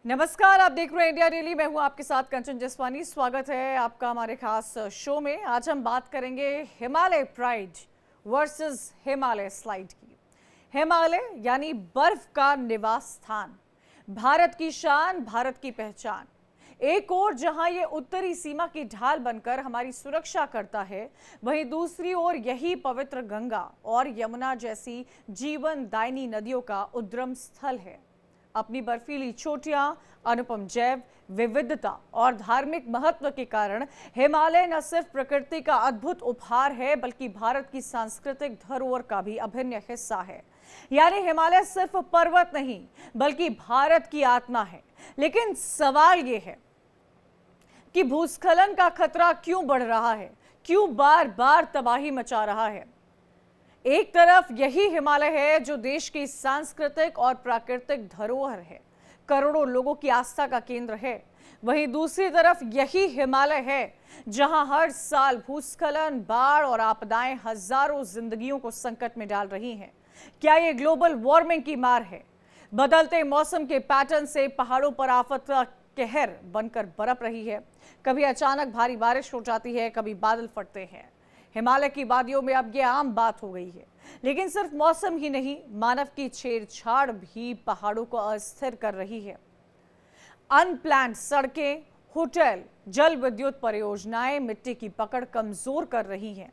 नमस्कार, आप देख रहे हैं इंडिया डेली। मैं हूं आपके साथ कंचन जसवानी। स्वागत है आपका हमारे खास शो में। आज हम बात करेंगे Himalaya pride versus Himalaya slide की। हिमालय यानी बर्फ का निवास स्थान, भारत की शान, भारत की पहचान। एक ओर जहां ये उत्तरी सीमा की ढाल बनकर हमारी सुरक्षा करता है, वहीं दूसरी ओर यही पवित्र गंगा और यमुना जैसी जीवनदायिनी नदियों का उद्गम स्थल है। अपनी बर्फीली चोटियां, अनुपम जैव विविधता और धार्मिक महत्व के कारण हिमालय न सिर्फ प्रकृति का अद्भुत उपहार है, बल्कि भारत की सांस्कृतिक धरोहर का भी अभिन्न हिस्सा है। यानी हिमालय सिर्फ पर्वत नहीं, बल्कि भारत की आत्मा है। लेकिन सवाल यह है कि भूस्खलन का खतरा क्यों बढ़ रहा है, क्यों बार बार तबाही मचा रहा है। एक तरफ यही हिमालय है जो देश की सांस्कृतिक और प्राकृतिक धरोहर है, करोड़ों लोगों की आस्था का केंद्र है। वहीं दूसरी तरफ यही हिमालय है जहां हर साल भूस्खलन, बाढ़ और आपदाएं हजारों जिंदगियों को संकट में डाल रही हैं। क्या ये ग्लोबल वार्मिंग की मार है? बदलते मौसम के पैटर्न से पहाड़ों पर आफत का कहर बनकर बरप रही है। कभी अचानक भारी बारिश हो जाती है, कभी बादल फटते हैं। हिमालय की वादियों में अब यह आम बात हो गई है। लेकिन सिर्फ मौसम ही नहीं, मानव की छेड़छाड़ भी पहाड़ों को अस्थिर कर रही है। अनप्लान्ड सड़कें, होटल, जल विद्युत परियोजनाएं मिट्टी की पकड़ कमजोर कर रही हैं,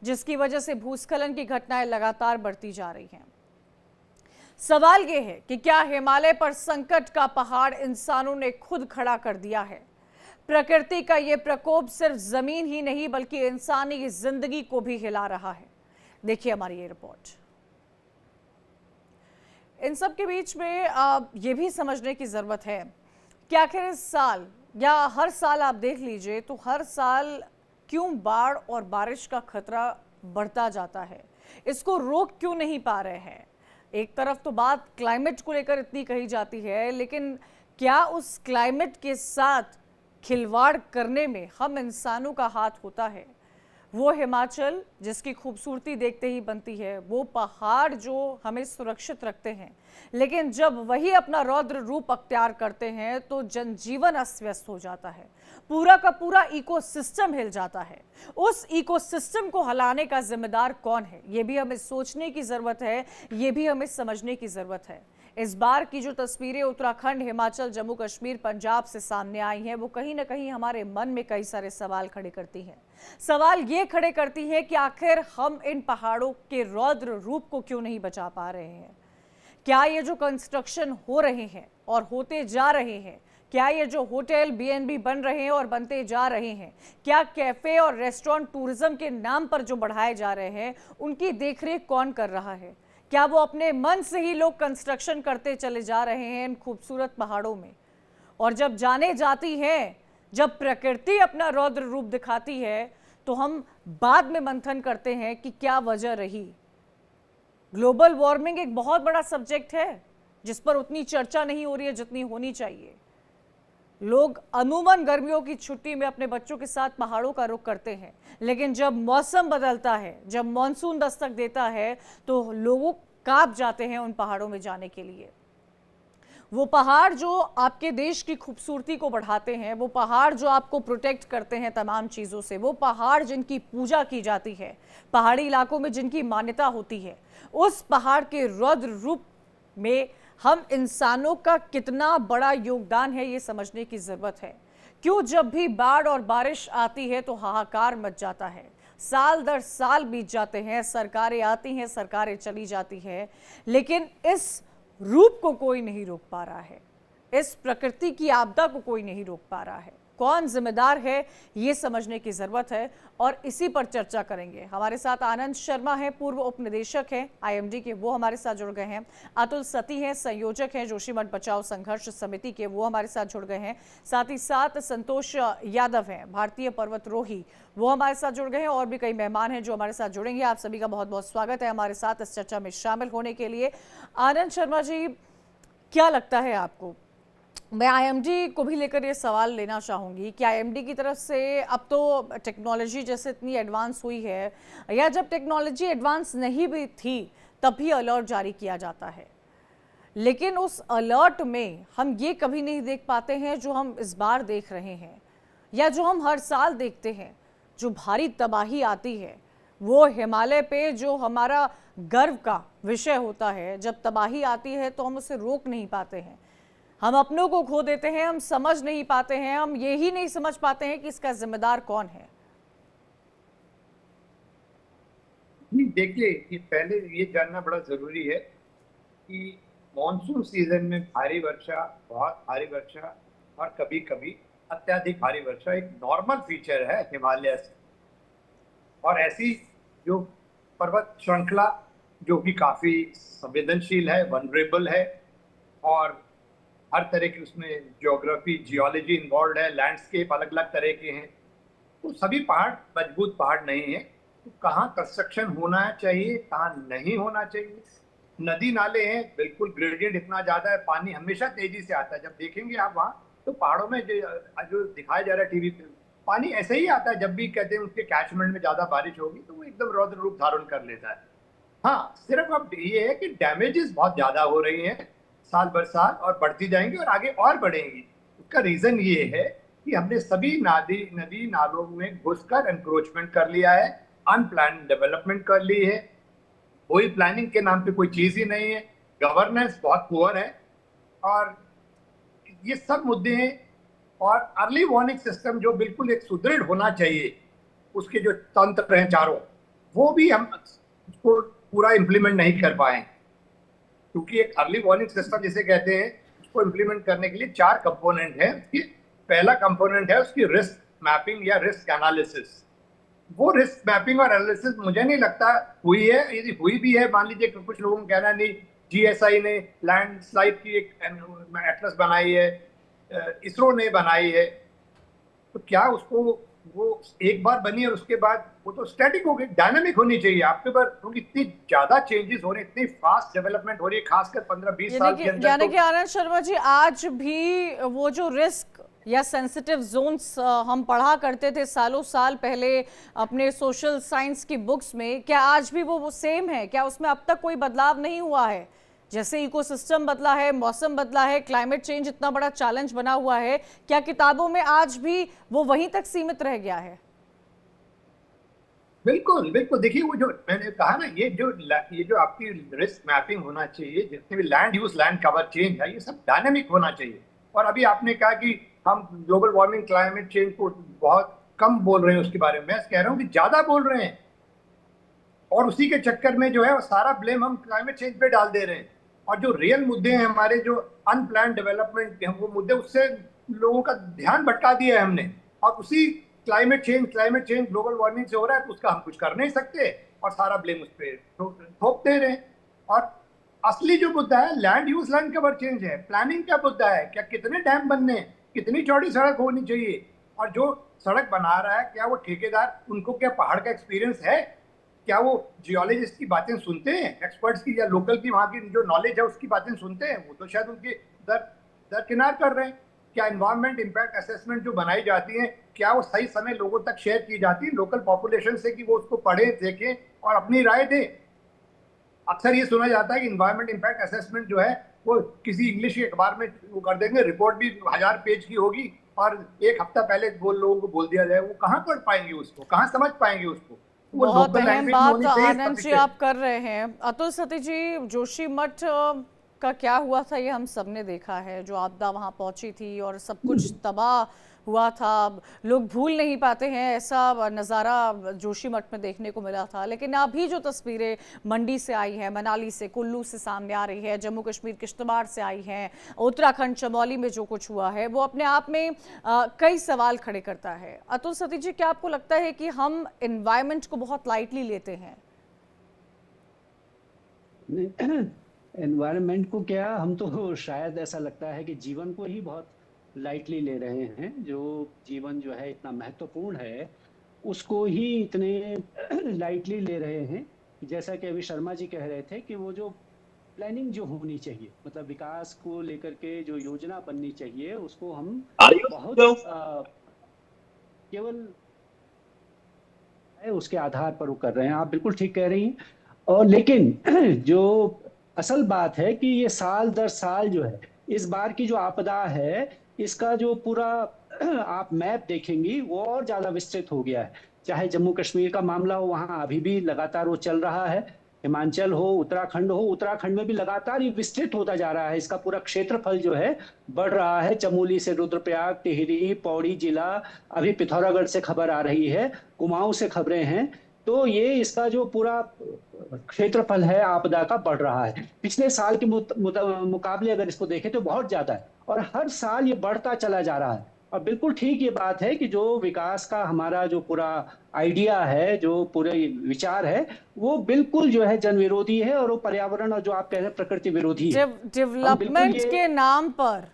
जिसकी वजह से भूस्खलन की घटनाएं लगातार बढ़ती जा रही हैं। सवाल यह है कि क्या हिमालय पर संकट का पहाड़ इंसानों ने खुद खड़ा कर दिया है? प्रकृति का यह प्रकोप सिर्फ जमीन ही नहीं, बल्कि इंसानी जिंदगी को भी हिला रहा है। देखिए हमारी ये रिपोर्ट। इन सब के बीच में ये भी समझने की जरूरत है कि आखिर इस साल या हर साल आप देख लीजिए तो हर साल क्यों बाढ़ और बारिश का खतरा बढ़ता जाता है। इसको रोक क्यों नहीं पा रहे हैं? एक तरफ तो बात क्लाइमेट को लेकर इतनी कही जाती है, लेकिन क्या उस क्लाइमेट के साथ खिलवाड़ करने में हम इंसानों का हाथ होता है? वो हिमाचल जिसकी खूबसूरती देखते ही बनती है, वो पहाड़ जो हमें सुरक्षित रखते हैं, लेकिन जब वही अपना रौद्र रूप अख्तियार करते हैं तो जनजीवन अस्त व्यस्त हो जाता है। पूरा का पूरा इकोसिस्टम हिल जाता है। उस इकोसिस्टम को हिलाने का जिम्मेदार कौन है, ये भी हमें सोचने की जरूरत है, ये भी हमें समझने की जरूरत है। इस बार की जो तस्वीरें उत्तराखंड, हिमाचल, जम्मू कश्मीर, पंजाब से सामने आई हैं, वो कहीं ना कहीं हमारे मन में कई सारे सवाल खड़े करती हैं। सवाल ये खड़े करती है कि आखिर हम इन पहाड़ों के रौद्र रूप को क्यों नहीं बचा पा रहे हैं? क्या ये जो कंस्ट्रक्शन हो रहे हैं और होते जा रहे हैं, क्या ये जो होटल, बीएनबी बन रहे हैं और बनते जा रहे हैं, क्या कैफे और रेस्टोरेंट टूरिज्म के नाम पर जो बढ़ाए जा रहे हैं, उनकी देखरेख कौन कर रहा है? क्या वो अपने मन से ही लोग कंस्ट्रक्शन करते चले जा रहे हैं इन खूबसूरत पहाड़ों में? और जब जाने जाती हैं, जब प्रकृति अपना रौद्र रूप दिखाती है, तो हम बाद में मंथन करते हैं कि क्या वजह रही। ग्लोबल वार्मिंग एक बहुत बड़ा सब्जेक्ट है जिस पर उतनी चर्चा नहीं हो रही है जितनी होनी चाहिए। लोग अमूमन गर्मियों की छुट्टी में अपने बच्चों के साथ पहाड़ों का रुख करते हैं, लेकिन जब मौसम बदलता है, जब मॉनसून दस्तक देता है, तो लोग कांप जाते हैं उन पहाड़ों में जाने के लिए। वो पहाड़ जो आपके देश की खूबसूरती को बढ़ाते हैं, वो पहाड़ जो आपको प्रोटेक्ट करते हैं तमाम चीज़ों से, वो पहाड़ जिनकी पूजा की जाती है, पहाड़ी इलाकों में जिनकी मान्यता होती है, उस पहाड़ के रौद्र रूप में हम इंसानों का कितना बड़ा योगदान है, ये समझने की ज़रूरत है। क्यों जब भी बाढ़ और बारिश आती है तो हाहाकार मच जाता है? साल दर साल बीत जाते हैं, सरकारें आती हैं, सरकारें चली जाती हैं, लेकिन इस रूप को कोई नहीं रोक पा रहा है। इस प्रकृति की आपदा को कोई नहीं रोक पा रहा है। कौन जिम्मेदार है, ये समझने की जरूरत है और इसी पर चर्चा करेंगे। हमारे साथ आनंद शर्मा हैं, पूर्व उप निदेशक हैं आईएमडी के, वो हमारे साथ जुड़ गए हैं। अतुल सती हैं, संयोजक हैं जोशीमठ बचाओ संघर्ष समिति के, वो हमारे साथ जुड़ गए हैं। साथ ही साथ संतोष यादव हैं, भारतीय पर्वतरोही, वो हमारे साथ जुड़ गए हैं। और भी कई मेहमान हैं जो हमारे साथ जुड़ेंगे। आप सभी का बहुत बहुत स्वागत है हमारे साथ इस चर्चा में शामिल होने के लिए। आनंद शर्मा जी, क्या लगता है आपको? मैं आईएमडी को भी लेकर ये सवाल लेना चाहूँगी कि आईएमडी की तरफ से अब तो टेक्नोलॉजी जैसे इतनी एडवांस हुई है, या जब टेक्नोलॉजी एडवांस नहीं भी थी तब भी अलर्ट जारी किया जाता है, लेकिन उस अलर्ट में हम ये कभी नहीं देख पाते हैं जो हम इस बार देख रहे हैं या जो हम हर साल देखते हैं। जो भारी तबाही आती है वो हिमालय पे, जो हमारा गर्व का विषय होता है, जब तबाही आती है तो हम उसे रोक नहीं पाते हैं। हम अपनों को खो देते हैं, हम समझ नहीं पाते हैं, हम ये ही नहीं समझ पाते हैं कि इसका जिम्मेदार कौन है। नहीं, देखिए, ये पहले ये जानना बड़ा जरूरी है कि मॉनसून सीजन में भारी वर्षा, बहुत भारी वर्षा और कभी कभी अत्यधिक भारी वर्षा एक नॉर्मल फीचर है हिमालय से। और ऐसी जो पर्वत श्रृंखला जो कि काफी संवेदनशील है, वनरेबल है, और हर तरह की उसमें ज्योग्राफी, जियोलॉजी इन्वॉल्व है, लैंडस्केप अलग अलग तरह के हैं, तो सभी पहाड़ मजबूत पहाड़ नहीं है। तो कहाँ कंस्ट्रक्शन होना चाहिए, कहाँ नहीं होना चाहिए। नदी नाले हैं, बिल्कुल ग्रेडियंट इतना ज्यादा है, पानी हमेशा तेजी से आता है। जब देखेंगे आप वहाँ तो पहाड़ों में जो दिखाया जा रहा है टीवी पे, पानी ऐसे ही आता है। जब भी कहते हैं उसके कैचमेंट में ज्यादा बारिश होगी तो वो एकदम रौद्र रूप धारण कर लेता है। हाँ, सिर्फ अब ये है कि डैमेजेस बहुत ज्यादा हो रही हैं साल भर साल, और बढ़ती जाएंगी और आगे और बढ़ेंगी। उसका रीजन ये है कि हमने सभी नदी नालों में घुसकर एनक्रोचमेंट कर लिया है, अनप्लान डेवलपमेंट कर ली है, कोई प्लानिंग के नाम पे कोई चीज ही नहीं है, गवर्नेंस बहुत पुअर है, और ये सब मुद्दे हैं। और अर्ली वार्निंग सिस्टम जो बिल्कुल एक सुदृढ़ होना चाहिए, उसके जो तंत्र हैं चारों, वो भी हम उसको पूरा इम्प्लीमेंट नहीं कर पाए। क्योंकि एक अर्ली वार्निंग सिस्टम जिसे कहते हैं, उसको इम्प्लीमेंट करने के लिए 4 कंपोनेंट है उसकी। पहला कंपोनेंट है उसकी रिस्क मैपिंग या रिस्क एनालिसिस। वो रिस्क मैपिंग और एनालिसिस मुझे नहीं लगता हुई है। यदि हुई भी है, मान लीजिए कुछ लोगों का कहना नहीं, जीएसआई ने लैंडस्लाइड की एक एटलस बनाई है, इसरो ने बनाई है, तो क्या उसको वो एक बार बनी और उसके बाद वो तो स्टैटिक हो गई। डायनामिक होनी चाहिए आपके पास, क्योंकि इतनी ज्यादा चेंजेस हो रहे हैं, इतनी फास्ट डेवलपमेंट हो रही है, खासकर 15-20 साल के अंदर। यानी कि आनंद शर्मा जी, आज भी वो जो रिस्क या सेंसिटिव जोन्स हम पढ़ा करते थे सालों साल पहले अपने सोशल साइंस की बुक्स में, क्या आज भी वो सेम है? क्या उसमें अब तक कोई बदलाव नहीं हुआ है? जैसे इकोसिस्टम बदला है, मौसम बदला है, क्लाइमेट चेंज इतना बड़ा चैलेंज बना हुआ है, क्या किताबों में आज भी वो वहीं तक सीमित रह गया है? बिल्कुल बिल्कुल। देखिए, वो जो मैंने कहा ना, ये जो आपकी रिस्क मैपिंग होना चाहिए, जितने भी land use, land cover change है, ये सब डायनेमिक होना चाहिए। और अभी आपने कहा कि हम ग्लोबल वार्मिंग, क्लाइमेट चेंज को बहुत कम बोल रहे हैं, उसके बारे में मैं कह रहा हूँ कि ज्यादा बोल रहे हैं, और उसी के चक्कर में जो है वो सारा ब्लेम हम क्लाइमेट चेंज पे डाल दे रहे हैं। और जो रियल मुद्दे हैं हमारे, जो अनप्लान डेवलपमेंट के हैं, वो मुद्दे, उससे लोगों का ध्यान भटका दिया है हमने। और उसी क्लाइमेट चेंज ग्लोबल वार्मिंग से हो रहा है, तो उसका हम कुछ कर नहीं सकते और सारा ब्लेम उस पर थोप दे रहे हैं। और असली जो मुद्दा है land use, land cover change है, प्लानिंग का मुद्दा है। क्या कितने डैम बनने हैं, कितनी चौड़ी सड़क होनी चाहिए, और जो सड़क बना रहा है क्या वो ठेकेदार, उनको क्या पहाड़ का एक्सपीरियंस है? क्या वो जियोलॉजिस्ट की बातें सुनते हैं, एक्सपर्ट्स की, या लोकल की वहां की जो नॉलेज है उसकी बातें सुनते हैं? वो तो शायद उनके दर दरकिनार कर रहे हैं। क्या एनवायरमेंट इम्पैक्ट असेसमेंट जो बनाई जाती है, क्या वो सही समय लोगों तक शेयर की जाती है लोकल पॉपुलेशन से, कि वो उसको पढ़ें, देखें और अपनी राय दें? अक्सर ये सुना जाता है कि इन्वायरमेंट इम्पैक्ट असेसमेंट जो है वो किसी इंग्लिश के अखबार में वो कर देंगे, रिपोर्ट भी 1000 पेज की होगी, और एक हफ्ता पहले लोगों को बोल दिया जाए। वो कहाँ पढ़ पाएंगे उसको, कहाँ समझ पाएंगे उसको? वो बहुत लोकल अहम लैंग्वेज में बात होनी चाहिए आनंद जी सफिशिएंट। आप कर रहे हैं। अतुल सती जी, जोशीमठ का क्या हुआ था ये हम सबने देखा है। जो आपदा वहां पहुंची थी और सब कुछ तबाह हुआ था, लोग भूल नहीं पाते हैं। ऐसा नज़ारा जोशीमठ में देखने को मिला था। लेकिन अभी जो तस्वीरें मंडी से आई हैं, मनाली से, कुल्लू से सामने आ रही है, जम्मू कश्मीर किश्तवाड़ से आई हैं, उत्तराखंड चमोली में जो कुछ हुआ है, वो अपने आप में कई सवाल खड़े करता है। अतुल सती जी, क्या आपको लगता है कि हम एनवायरनमेंट को बहुत लाइटली लेते हैं? एनवायरनमेंट को क्या, हम तो शायद ऐसा लगता है कि जीवन को ही बहुत लाइटली ले रहे हैं। जो जीवन जो है इतना महत्वपूर्ण है, उसको ही इतने लाइटली ले रहे हैं। जैसा कि अभी शर्मा जी कह रहे थे कि वो जो प्लानिंग जो होनी चाहिए, मतलब विकास को लेकर के जो योजना बननी चाहिए, उसको हम बहुत केवल है उसके आधार पर वो कर रहे हैं। आप बिल्कुल ठीक कह रही हैं। और लेकिन जो असल बात है कि ये साल दर साल जो है, इस बार की जो आपदा है, इसका जो पूरा आप मैप देखेंगी वो और ज्यादा विस्तृत हो गया है। चाहे जम्मू कश्मीर का मामला हो, वहां अभी भी लगातार वो चल रहा है। हिमाचल हो, उत्तराखंड हो, उत्तराखंड में भी लगातार ये विस्तृत होता जा रहा है। इसका पूरा क्षेत्रफल जो है बढ़ रहा है। चमोली से रुद्रप्रयाग, टिहरी, पौड़ी जिला, अभी पिथौरागढ़ से खबर आ रही है, कुमाऊं से खबरें हैं। तो ये इसका जो पूरा क्षेत्रफल है आपदा का बढ़ रहा है। पिछले साल के मुकाबले अगर इसको देखें तो बहुत ज्यादा है, और हर साल ये बढ़ता चला जा रहा है। और बिल्कुल ठीक ये बात है कि जो विकास का हमारा जो पूरा आइडिया है, जो पूरे विचार है, वो बिल्कुल जो है जन विरोधी है, और वो पर्यावरण और जो आप कह रहे हैं प्रकृति विरोधी है। हम बिल्कुल डेवलपमेंट ये के नाम पर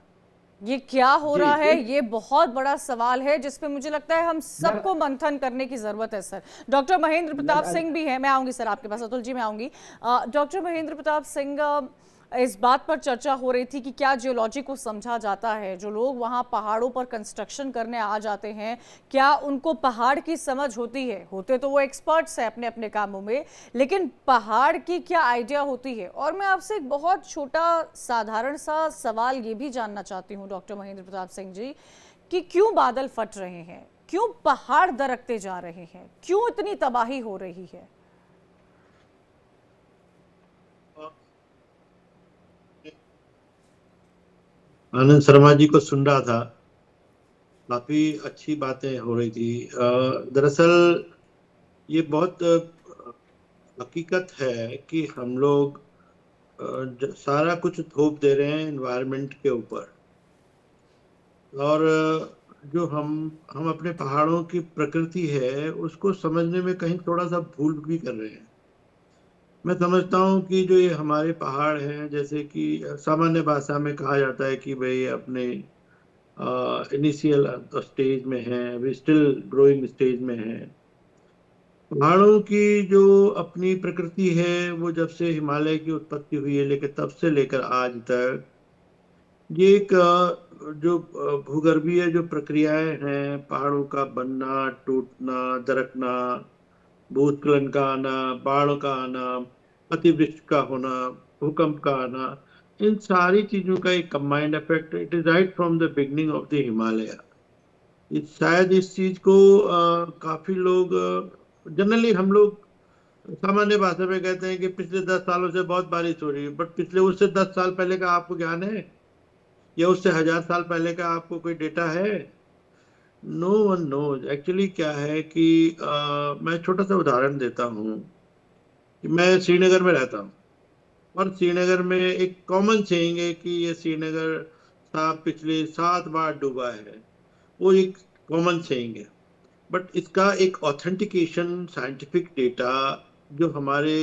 ये क्या हो जी रहा है, ये बहुत बड़ा सवाल है जिस पे मुझे लगता है हम सबको मंथन करने की जरूरत है सर। डॉक्टर महेंद्र प्रताप सिंह भी है, मैं आऊंगी सर आपके पास, अतुल जी मैं आऊंगी। डॉक्टर महेंद्र प्रताप सिंह, इस बात पर चर्चा हो रही थी कि क्या जियोलॉजी को समझा जाता है? जो लोग वहां पहाड़ों पर कंस्ट्रक्शन करने आ जाते हैं, क्या उनको पहाड़ की समझ होती है? होते तो वो एक्सपर्ट्स हैं अपने अपने कामों में, लेकिन पहाड़ की क्या आइडिया होती है? और मैं आपसे एक बहुत छोटा साधारण सा सवाल ये भी जानना चाहती हूँ डॉक्टर महेंद्र प्रताप सिंह जी, कि क्यों बादल फट रहे हैं, क्यों पहाड़ दरकते जा रहे हैं, क्यों इतनी तबाही हो रही है? आनंद शर्मा जी को सुन रहा था, काफी अच्छी बातें हो रही थी। दरअसल ये बहुत हकीकत है कि हम लोग सारा कुछ थोप दे रहे हैं एनवायरनमेंट के ऊपर, और जो हम अपने पहाड़ों की प्रकृति है उसको समझने में कहीं थोड़ा सा भूल भी कर रहे हैं। मैं समझता हूँ कि जो ये हमारे पहाड़ हैं, जैसे कि सामान्य भाषा में कहा जाता है कि भाई अपने इनिशियल स्टेज में है, अभी स्टिल ग्रोइंग स्टेज में है। पहाड़ों की जो अपनी प्रकृति है, वो जब से हिमालय की उत्पत्ति हुई है, लेकिन तब से लेकर आज तक ये एक जो भूगर्भीय जो प्रक्रियाएं हैं, पहाड़ों का बनना, टूटना, दरकना, भूस्खलन का आना, बाढ़ का आना, अतिवृष्टि का होना, भूकंप का आना, इन सारी चीजों का एक combined effect, it is right from the beginning of the Himalaya. शायद इस चीज को काफी लोग, जनरली हम लोग सामान्य भाषा में कहते हैं कि पिछले 10 सालों से बहुत बारिश हो रही है, बट पिछले उससे 10 साल पहले का आपको ज्ञान है, या उससे 1000 साल पहले का आपको कोई डेटा है? No one knows. एक्चुअली क्या है कि मैं छोटा सा उदाहरण देता हूँ कि मैं श्रीनगर में रहता हूँ, और श्रीनगर में एक कॉमन सेइंग है कि ये श्रीनगर साहब पिछले 7 बार डूबा है। वो एक कॉमन सेइंग है, बट इसका एक ऑथेंटिकेशन, साइंटिफिक डेटा जो हमारे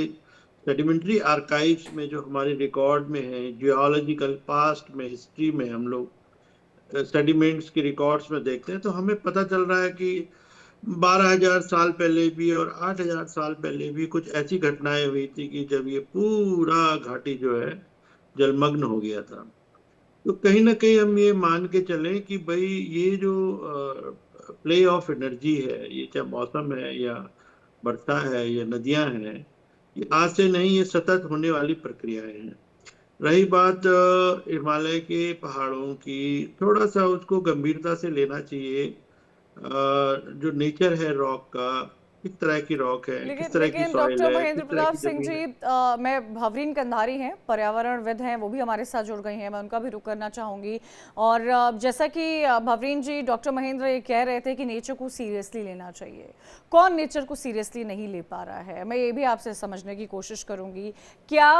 सेडिमेंट्री आर्काइव्स में, जो हमारे रिकॉर्ड में है, जियोलॉजिकल पास्ट में, हिस्ट्री में हम लोग सेडिमेंट्स के रिकॉर्ड्स में देखते हैं, तो हमें पता चल रहा है कि 12,000 साल पहले भी और 8,000 साल पहले भी कुछ ऐसी घटनाएं हुई थी कि जब ये पूरा घाटी जो है जलमग्न हो गया था। तो कहीं ना कहीं हम ये मान के चलें कि भाई ये जो प्ले ऑफ एनर्जी है, ये चाहे मौसम है या वर्षा है या नदियां हैं, ये आज से नहीं, ये सतत होने वाली प्रक्रियाएं हैं। रही बात हिमालय के पहाड़ों की, थोड़ा सा उसको गंभीरता से लेना चाहिए। जो नेचर है रॉक का, किस तरह की रॉक है, किस तरह की लेकिन सॉइल डॉक्टर है, महेंद्र किस तरह प्रताप की सिंह जमीन जी, है। मैं भवरीन कंधारी हैं, पर्यावरणविद हैं, वो भी हमारे साथ जुड़ गई हैं, मैं उनका भी रुख करना चाहूँगी। और जैसा कि भवरीन जी, डॉक्टर महेंद्र ये कह रहे थे कि नेचर को सीरियसली लेना चाहिए। कौन नेचर को सीरियसली नहीं ले पा रहा है? मैं ये भी आपसे समझने की कोशिश करूँगी। क्या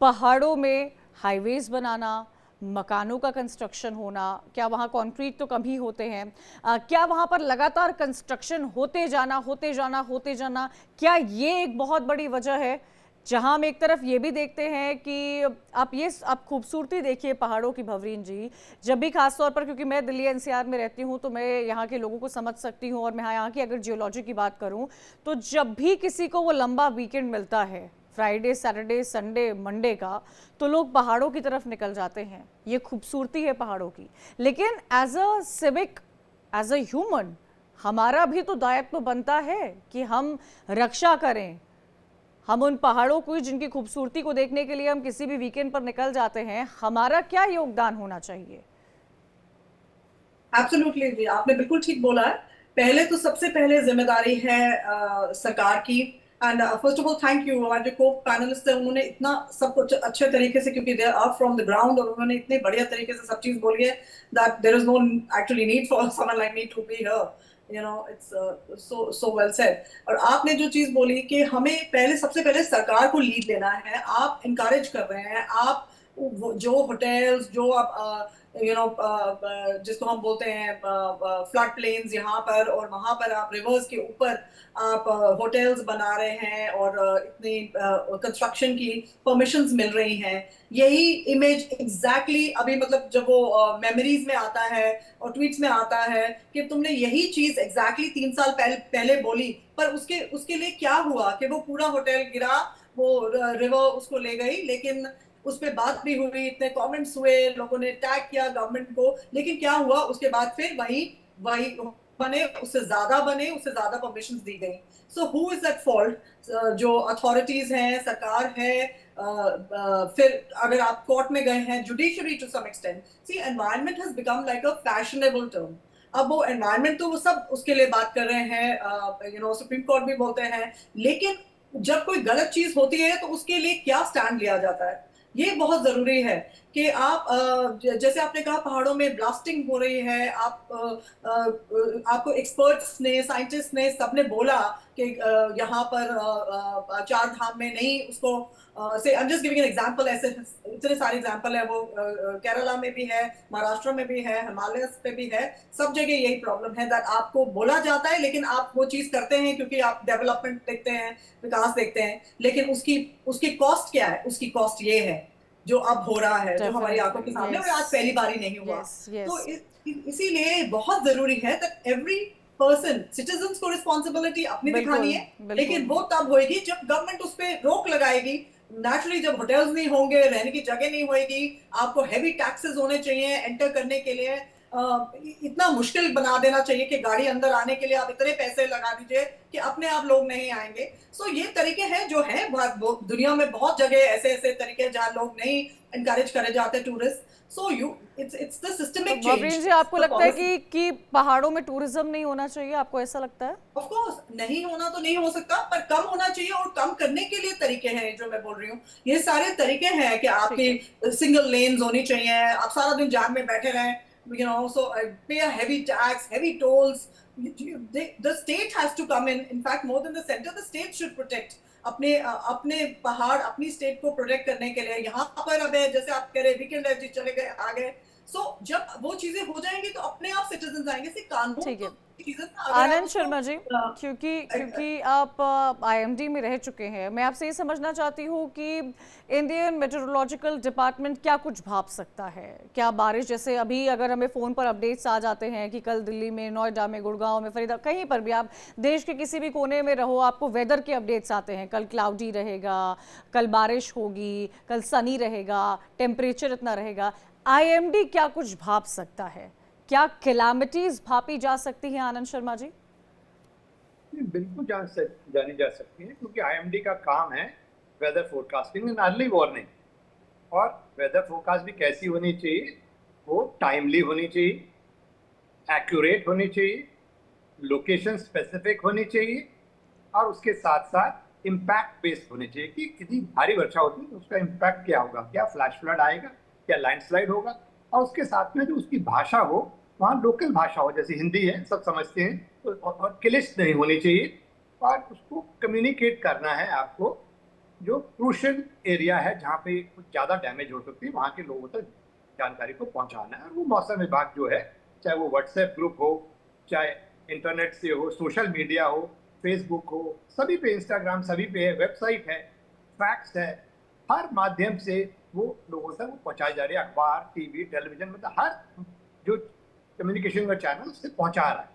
पहाड़ों में हाईवेज बनाना, मकानों का कंस्ट्रक्शन होना, क्या वहाँ कंक्रीट तो कम ही होते हैं, क्या वहाँ पर लगातार कंस्ट्रक्शन होते जाना, क्या ये एक बहुत बड़ी वजह है? जहाँ हम एक तरफ ये भी देखते हैं कि आप खूबसूरती देखिए पहाड़ों की भवरीन जी, जब भी खास तौर पर, क्योंकि मैं दिल्ली एनसीआर में रहती हूँ तो मैं यहाँ के लोगों को समझ सकती हूँ, और मैं यहाँ की अगर जियोलॉजी की बात करूँ तो जब भी किसी को वो लंबा वीकेंड मिलता है, फ्राइडे, सैटरडे, संडे, मंडे का, तो लोग पहाड़ों की तरफ निकल जाते हैं। ये खूबसूरती है पहाड़ों की, लेकिन as a civic, as a human, हमारा भी तो दायित्व बनता है कि हम रक्षा करें, हम उन पहाड़ों को, जिनकी खूबसूरती को देखने के लिए हम किसी भी वीकेंड पर निकल जाते हैं, हमारा क्या योगदान होना चाहिए? एब्सोल्युटली जी, आपने बिल्कुल ठीक बोला है। पहले तो सबसे पहले जिम्मेदारी है सरकार की। And first of all thank you, हमारे जो को पैनलिस्ट है उन्होंने इतना सब कुछ अच्छे तरीके से, क्योंकि they are from the ground, और उन्होंने इतने बढ़िया तरीके से सब चीज बोली है that there is no actually need for someone like me to be here. You know, it's so well said. और आपने जो चीज बोली कि हमें पहले, सबसे पहले सरकार को लीड लेना है। आप इनकरेज कर रहे हैं, आप जो होटल्स, जो आप जिसको हम बोलते हैं फ्लड प्लेन्स यहाँ पर और वहां पर, आप रिवर्स के ऊपर आप होटल्स बना रहे हैं और इतनी कंस्ट्रक्शन की परमिशंस मिल रही हैं। यही इमेज एग्जैक्टली अभी मतलब जब वो मेमोरीज में आता है और ट्वीट्स में आता है कि तुमने यही चीज एग्जैक्टली 3 साल पहले बोली, पर उसके लिए क्या हुआ कि वो पूरा होटल गिरा, वो रिवर उसको ले गई, लेकिन उस पर बात भी हुई, इतने कमेंट्स हुए, लोगों ने टैग किया गवर्नमेंट को, लेकिन क्या हुआ उसके बाद? फिर वही वही बने, उससे ज्यादा परमिशंस दी गई। So who is that fault? जो अथॉरिटीज हैं, सरकार है। फिर अगर आप कोर्ट में गए हैं, judiciary to some extent. See, environment has become like a fashionable term. अब वो एनवायरनमेंट तो वो सब उसके लिए बात कर रहे हैं, सुप्रीम कोर्ट भी बोलते हैं, लेकिन जब कोई गलत चीज होती है तो उसके लिए क्या स्टैंड लिया जाता है, ये बहुत जरूरी है। कि आप जैसे आपने कहा पहाड़ों में ब्लास्टिंग हो रही है, आपको एक्सपर्ट्स ने, साइंटिस्ट ने, सबने बोला कि यहाँ पर चार धाम में नहीं उसको से I am just giving an example, ऐसे इतने सारे एग्जांपल है। वो केरला में भी है, महाराष्ट्र में भी है, हिमालय पे भी है, सब जगह यही प्रॉब्लम है दैट आपको बोला जाता है, लेकिन आप वो चीज करते हैं क्योंकि आप डेवलपमेंट देखते हैं, विकास देखते हैं, लेकिन उसकी कॉस्ट क्या है? उसकी कॉस्ट ये है जो अब हो रहा है, जो हमारी आंखों के सामने, और आज पहली बार ही नहीं हुआ। तो इसीलिए बहुत जरूरी है दैट एवरी पर्सन, सिटीजन्स को रिस्पॉन्सिबिलिटी अपनी दिखानी है, लेकिन वो तब होगी जब गवर्नमेंट उस पर रोक लगाएगी। नेचुरली जब होटल्स नहीं होंगे, रहने की जगह नहीं होगी, आपको हैवी टैक्सेस होने चाहिए एंटर करने के लिए, इतना मुश्किल बना देना चाहिए कि गाड़ी अंदर आने के लिए आप इतने पैसे लगा दीजिए कि अपने आप लोग नहीं आएंगे। सो ये तरीके हैं जो है, दुनिया में बहुत जगह ऐसे ऐसे तरीके हैं जहां लोग नहीं इनकरेज करे जाते tourist. So it's the systemic change. Bhavreen ji, आपको लगता है कि पहाड़ों में टूरिज्म नहीं होना चाहिए? आपको ऐसा लगता है? ऑफ कोर्स नहीं होना तो नहीं हो सकता, पर कम होना चाहिए, और कम करने के लिए तरीके हैं जो मैं बोल रही हूँ। ये सारे तरीके हैं कि आपकी सिंगल लेन्स होनी चाहिए, आप सारा दिन जाम में बैठे रहें, so pay a heavy tax, heavy tolls. The state has to come in fact more than the center, the state should protect अपने पहाड़, अपनी स्टेट को प्रोटेक्ट करने के लिए। यहाँ पर अब जैसे आप कह रहे वीकेंड है, चले गए आ गए, सो जब वो चीजें हो जाएंगी तो अपने आप सिटीजन आएंगे। कानून ठीक है। चीजें आनंद शर्मा जी, क्योंकि आप आईएमडी में रह चुके हैं, मैं आपसे ये समझना चाहती हूँ कि इंडियन मेट्रोलॉजिकल डिपार्टमेंट क्या कुछ भाप सकता है? क्या बारिश, जैसे अभी अगर हमें फ़ोन पर अपडेट्स आ जाते हैं कि कल दिल्ली में, नोएडा में, गुड़गांव में, फरीदाबाद, कहीं पर भी आप देश के किसी भी कोने में रहो, आपको वेदर के अपडेट्स आते हैं, कल क्लाउडी रहेगा, कल बारिश होगी, कल सनी रहेगा, टेम्परेचर इतना रहेगा। आईएमडी क्या कुछ भाप सकता है? क्या कैलामिटीज भापी जा सकती हैं आनंद शर्मा जी? बिल्कुल जानी जा सकती है, क्योंकि आईएमडी का काम है weather forecasting and early warning. और वेदर फोरकास्ट भी कैसी होनी चाहिए? वो टाइमली होनी चाहिए, एक्यूरेट होनी चाहिए, लोकेशन स्पेसिफिक होनी चाहिए, और उसके साथ साथ इम्पैक्ट बेस्ड होनी चाहिए कि कितनी भारी वर्षा होती है तो उसका इम्पैक्ट क्या होगा, क्या फ्लैश फ्लड आएगा, क्या लैंडस्लाइड होगा। और उसके साथ में जो उसकी भाषा हो, वहाँ लोकल भाषा हो, जैसे हिंदी है सब समझते हैं, तो और क्लिश नहीं होनी चाहिए, और उसको कम्युनिकेट करना है आपको। जो क्रूशियल एरिया है जहाँ पे कुछ ज़्यादा डैमेज हो सकती है, वहाँ के लोगों तक जानकारी को पहुँचाना है। और वो मौसम विभाग जो है, चाहे वो व्हाट्सएप ग्रुप हो, चाहे इंटरनेट से हो, सोशल मीडिया हो, फेसबुक हो, सभी पे, इंस्टाग्राम सभी पे है, वेबसाइट है, फैक्स है, हर माध्यम से वो लोगों तक वो पहुँचाई जा रही है। अखबार, टीवी, टेलीविजन, मतलब हर जो कम्युनिकेशन का चैनल उससे पहुँचा रहा है।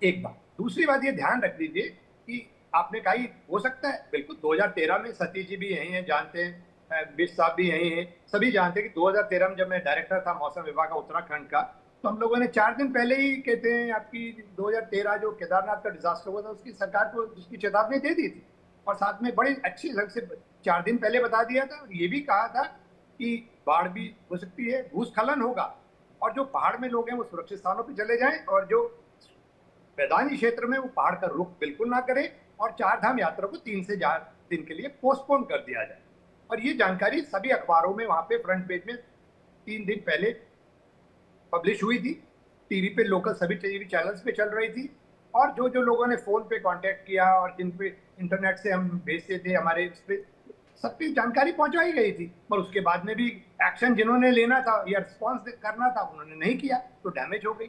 एक बात। दूसरी बात ये ध्यान रख लीजिए कि आपने कहा हो सकता है, बिल्कुल 2013 में सतीश जी भी यही हैं, जानते हैं, बिश साहब भी यही हैं, सभी जानते हैं कि 2013 में जब मैं डायरेक्टर था मौसम विभाग का उत्तराखंड का, तो हम लोगों ने 4 दिन पहले ही कहते हैं आपकी 2013 जो केदारनाथ का डिजास्टर हुआ था उसकी सरकार को उसकी चेतावनी दे दी थी। और साथ में बड़ी अच्छी ढंग से 4 दिन पहले बता दिया था, और ये भी कहा था कि बाढ़ भी हो सकती है, भूस्खलन होगा, और जो पहाड़ में लोग हैं वो सुरक्षित स्थानों पर चले जाएं, और जो मैदानी क्षेत्र में वो पहाड़ का रुख बिल्कुल ना करें, और 4 धाम यात्रा को 3 से 4 दिन के लिए पोस्टपोन कर दिया जाए। और ये जानकारी सभी अखबारों में वहां पे फ्रंट पेज में 3 दिन पहले पब्लिश हुई थी, टीवी पे लोकल सभी टीवी चैनल्स पे चल रही थी, और जो जो लोगों ने फोन पे कांटेक्ट किया और जिन पे इंटरनेट से हम भेजते थे हमारे उस पे सबकी जानकारी पहुंचाई गई थी, पर उसके बाद में भी एक्शन जिन्होंने लेना था या रिस्पॉन्स करना था उन्होंने नहीं किया, तो डैमेज हो गई।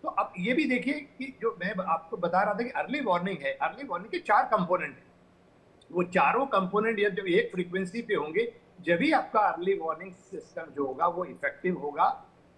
तो अब ये भी देखिए कि जो मैं आपको बता रहा था कि अर्ली वार्निंग है, अर्ली वार्निंग के 4 कंपोनेंट है, वो चारों कंपोनेंट जब एक फ्रीक्वेंसी पे होंगे जब ही आपका अर्ली वार्निंग सिस्टम जो होगा वो इफेक्टिव होगा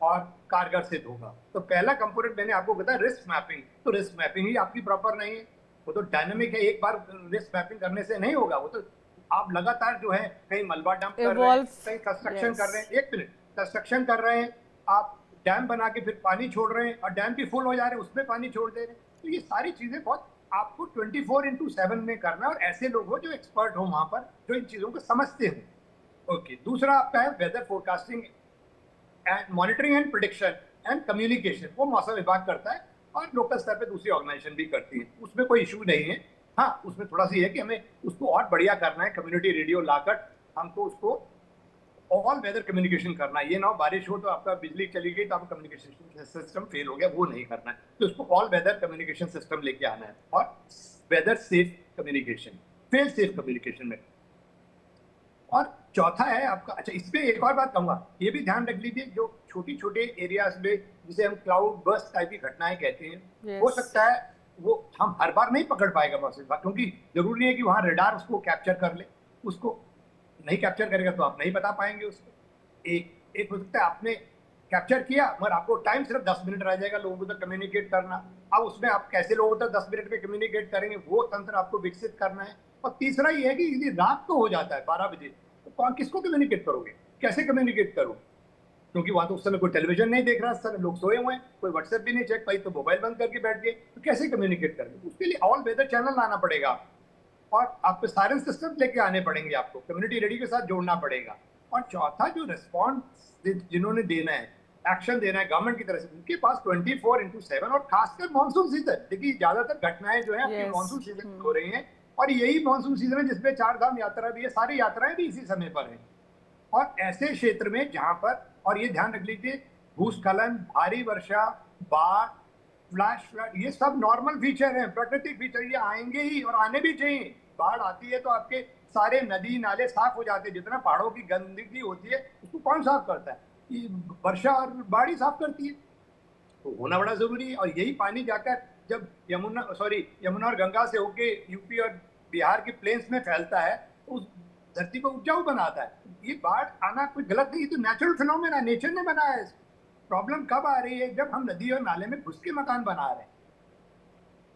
और कारगर सिद्ध होगा। तो पहला कंपोनेंट मैंने आपको बताया रिस्क मैपिंग, तो रिस्क मैपिंग ही आपकी प्रॉपर नहीं है, वो तो डायनामिक है, एक बार रिस्क मैपिंग करने से नहीं होगा, वो तो आप लगातार जो है कहीं मलबा डंप कर रहे हैं, कहीं कंस्ट्रक्शन कर रहे हैं, 1 मिनट कंस्ट्रक्शन कर रहे हैं, आप डैम बना के फिर पानी छोड़ रहे हैं और डैम भी फुल हो जा रहे हैं, उसमें पानी छोड़ दे रहे हैं। तो ये सारी चीजें बहुत आपको 24/7 में करना है, और ऐसे लोग हो जो एक्सपर्ट हो वहां पर, जो इन चीजों को समझते हो। ओके, दूसरा आपका है weather forecasting and monitoring and prediction and communication, वो मौसम विभाग करता है और लोकल स्तर पे दूसरी ऑर्गेनाइजेशन भी करती है, उसमें कोई इशू नहीं है। हाँ, उसमें थोड़ा सा है कि हमें उसको और बढ़िया करना है, कम्युनिटी रेडियो लाकर हमको उसको ऑल वेदर कम्युनिकेशन करना है। ये ना बारिश हो तो आपका बिजली चली गई तो आपका कम्युनिकेशन सिस्टम फेल हो गया, वो नहीं करना है, तो उसको ऑल वेदर कम्युनिकेशन सिस्टम लेके आना है, और weather safe communication, fail safe communication में। और चौथा है आपका, अच्छा इसमें एक और बात कहूंगा, ये भी ध्यान रख लीजिए, जो छोटी छोटे एरियाज में जिसे हम क्लाउड बर्स्ट टाइप की घटनाएं कहते हैं, हो सकता है वो हम हर बार नहीं पकड़ पाएगा मौसम विभाग, क्योंकि जरूरी है कि वहाँ रेडार उसको कैप्चर कर ले, उसको नहीं कैप्चर करेगा तो आप नहीं बता पाएंगे उसको। एक हो सकता है आपने कैप्चर किया मगर आपको टाइम सिर्फ 10 मिनट रह जाएगा लोगों तक कम्युनिकेट करना, अब उसमें आप कैसे लोगों तक 10 मिनट में कम्युनिकेट करेंगे, वो तंत्र आपको विकसित करना है। और तीसरा ये है कि यदि रात को हो जाता है 12 बजे तो कौन किसको कम्युनिकेट करोगे, कैसे कम्युनिकेट करोगे, क्योंकि वहां तो उस समय कोई टेलीविजन नहीं देख रहा, उस समय लोग सोए हुए हैं, कोई व्हाट्सएप भी नहीं चेक, कहीं तो मोबाइल बंद करके बैठ गए, तो कैसे कम्युनिकेट करेंगे। उसके लिए ऑल वेदर चैनल लाना पड़ेगा और आपको सायरन सिस्टम लेके आने पड़ेंगे, आपको कम्युनिटी रेडियो के साथ जोड़ना पड़ेगा। और चौथा जो रिस्पॉन्स जिन्होंने देना है, एक्शन देना है गवर्नमेंट की तरफ से, उनके पास 24/7, और खासकर मानसून सीजन, देखिए ज्यादातर घटनाएं जो है आपकी मानसून सीजन में हो रही हैं, और यही मानसून सीजन है जिसमें 4 धाम यात्रा भी है, सारी यात्राएं भी इसी समय पर है। और ऐसे क्षेत्र में जहां पर, और ये ध्यान रख लीजिए, भूस्खलन, भारी वर्षा, बाढ़, फ्लैश फ्लड, ये सब नॉर्मल फीचर हैं, प्राकृतिक फीचर, ये आएंगे ही और आने भी चाहिए। बाढ़ आती है तो आपके सारे नदी नाले साफ हो जाते हैं, जितना पहाड़ों की गंदगी होती है उसको कौन साफ करता है, ये वर्षा और बाढ़ ही साफ करती है, तो होना बड़ा जरूरी है। और यही पानी जाकर जब यमुना और गंगा से होके यूपी और बिहार के प्लेन्स में फैलता है तो उस धरती को उपजाऊ बनाता है। ये बाढ़ आना कोई गलत नहीं, ये तो नेचुरल फिनोमेना, नेचर ने बनाया है। प्रॉब्लम कब आ रही है, जब हम नदी और नाले में घुस के मकान बना रहे हैं,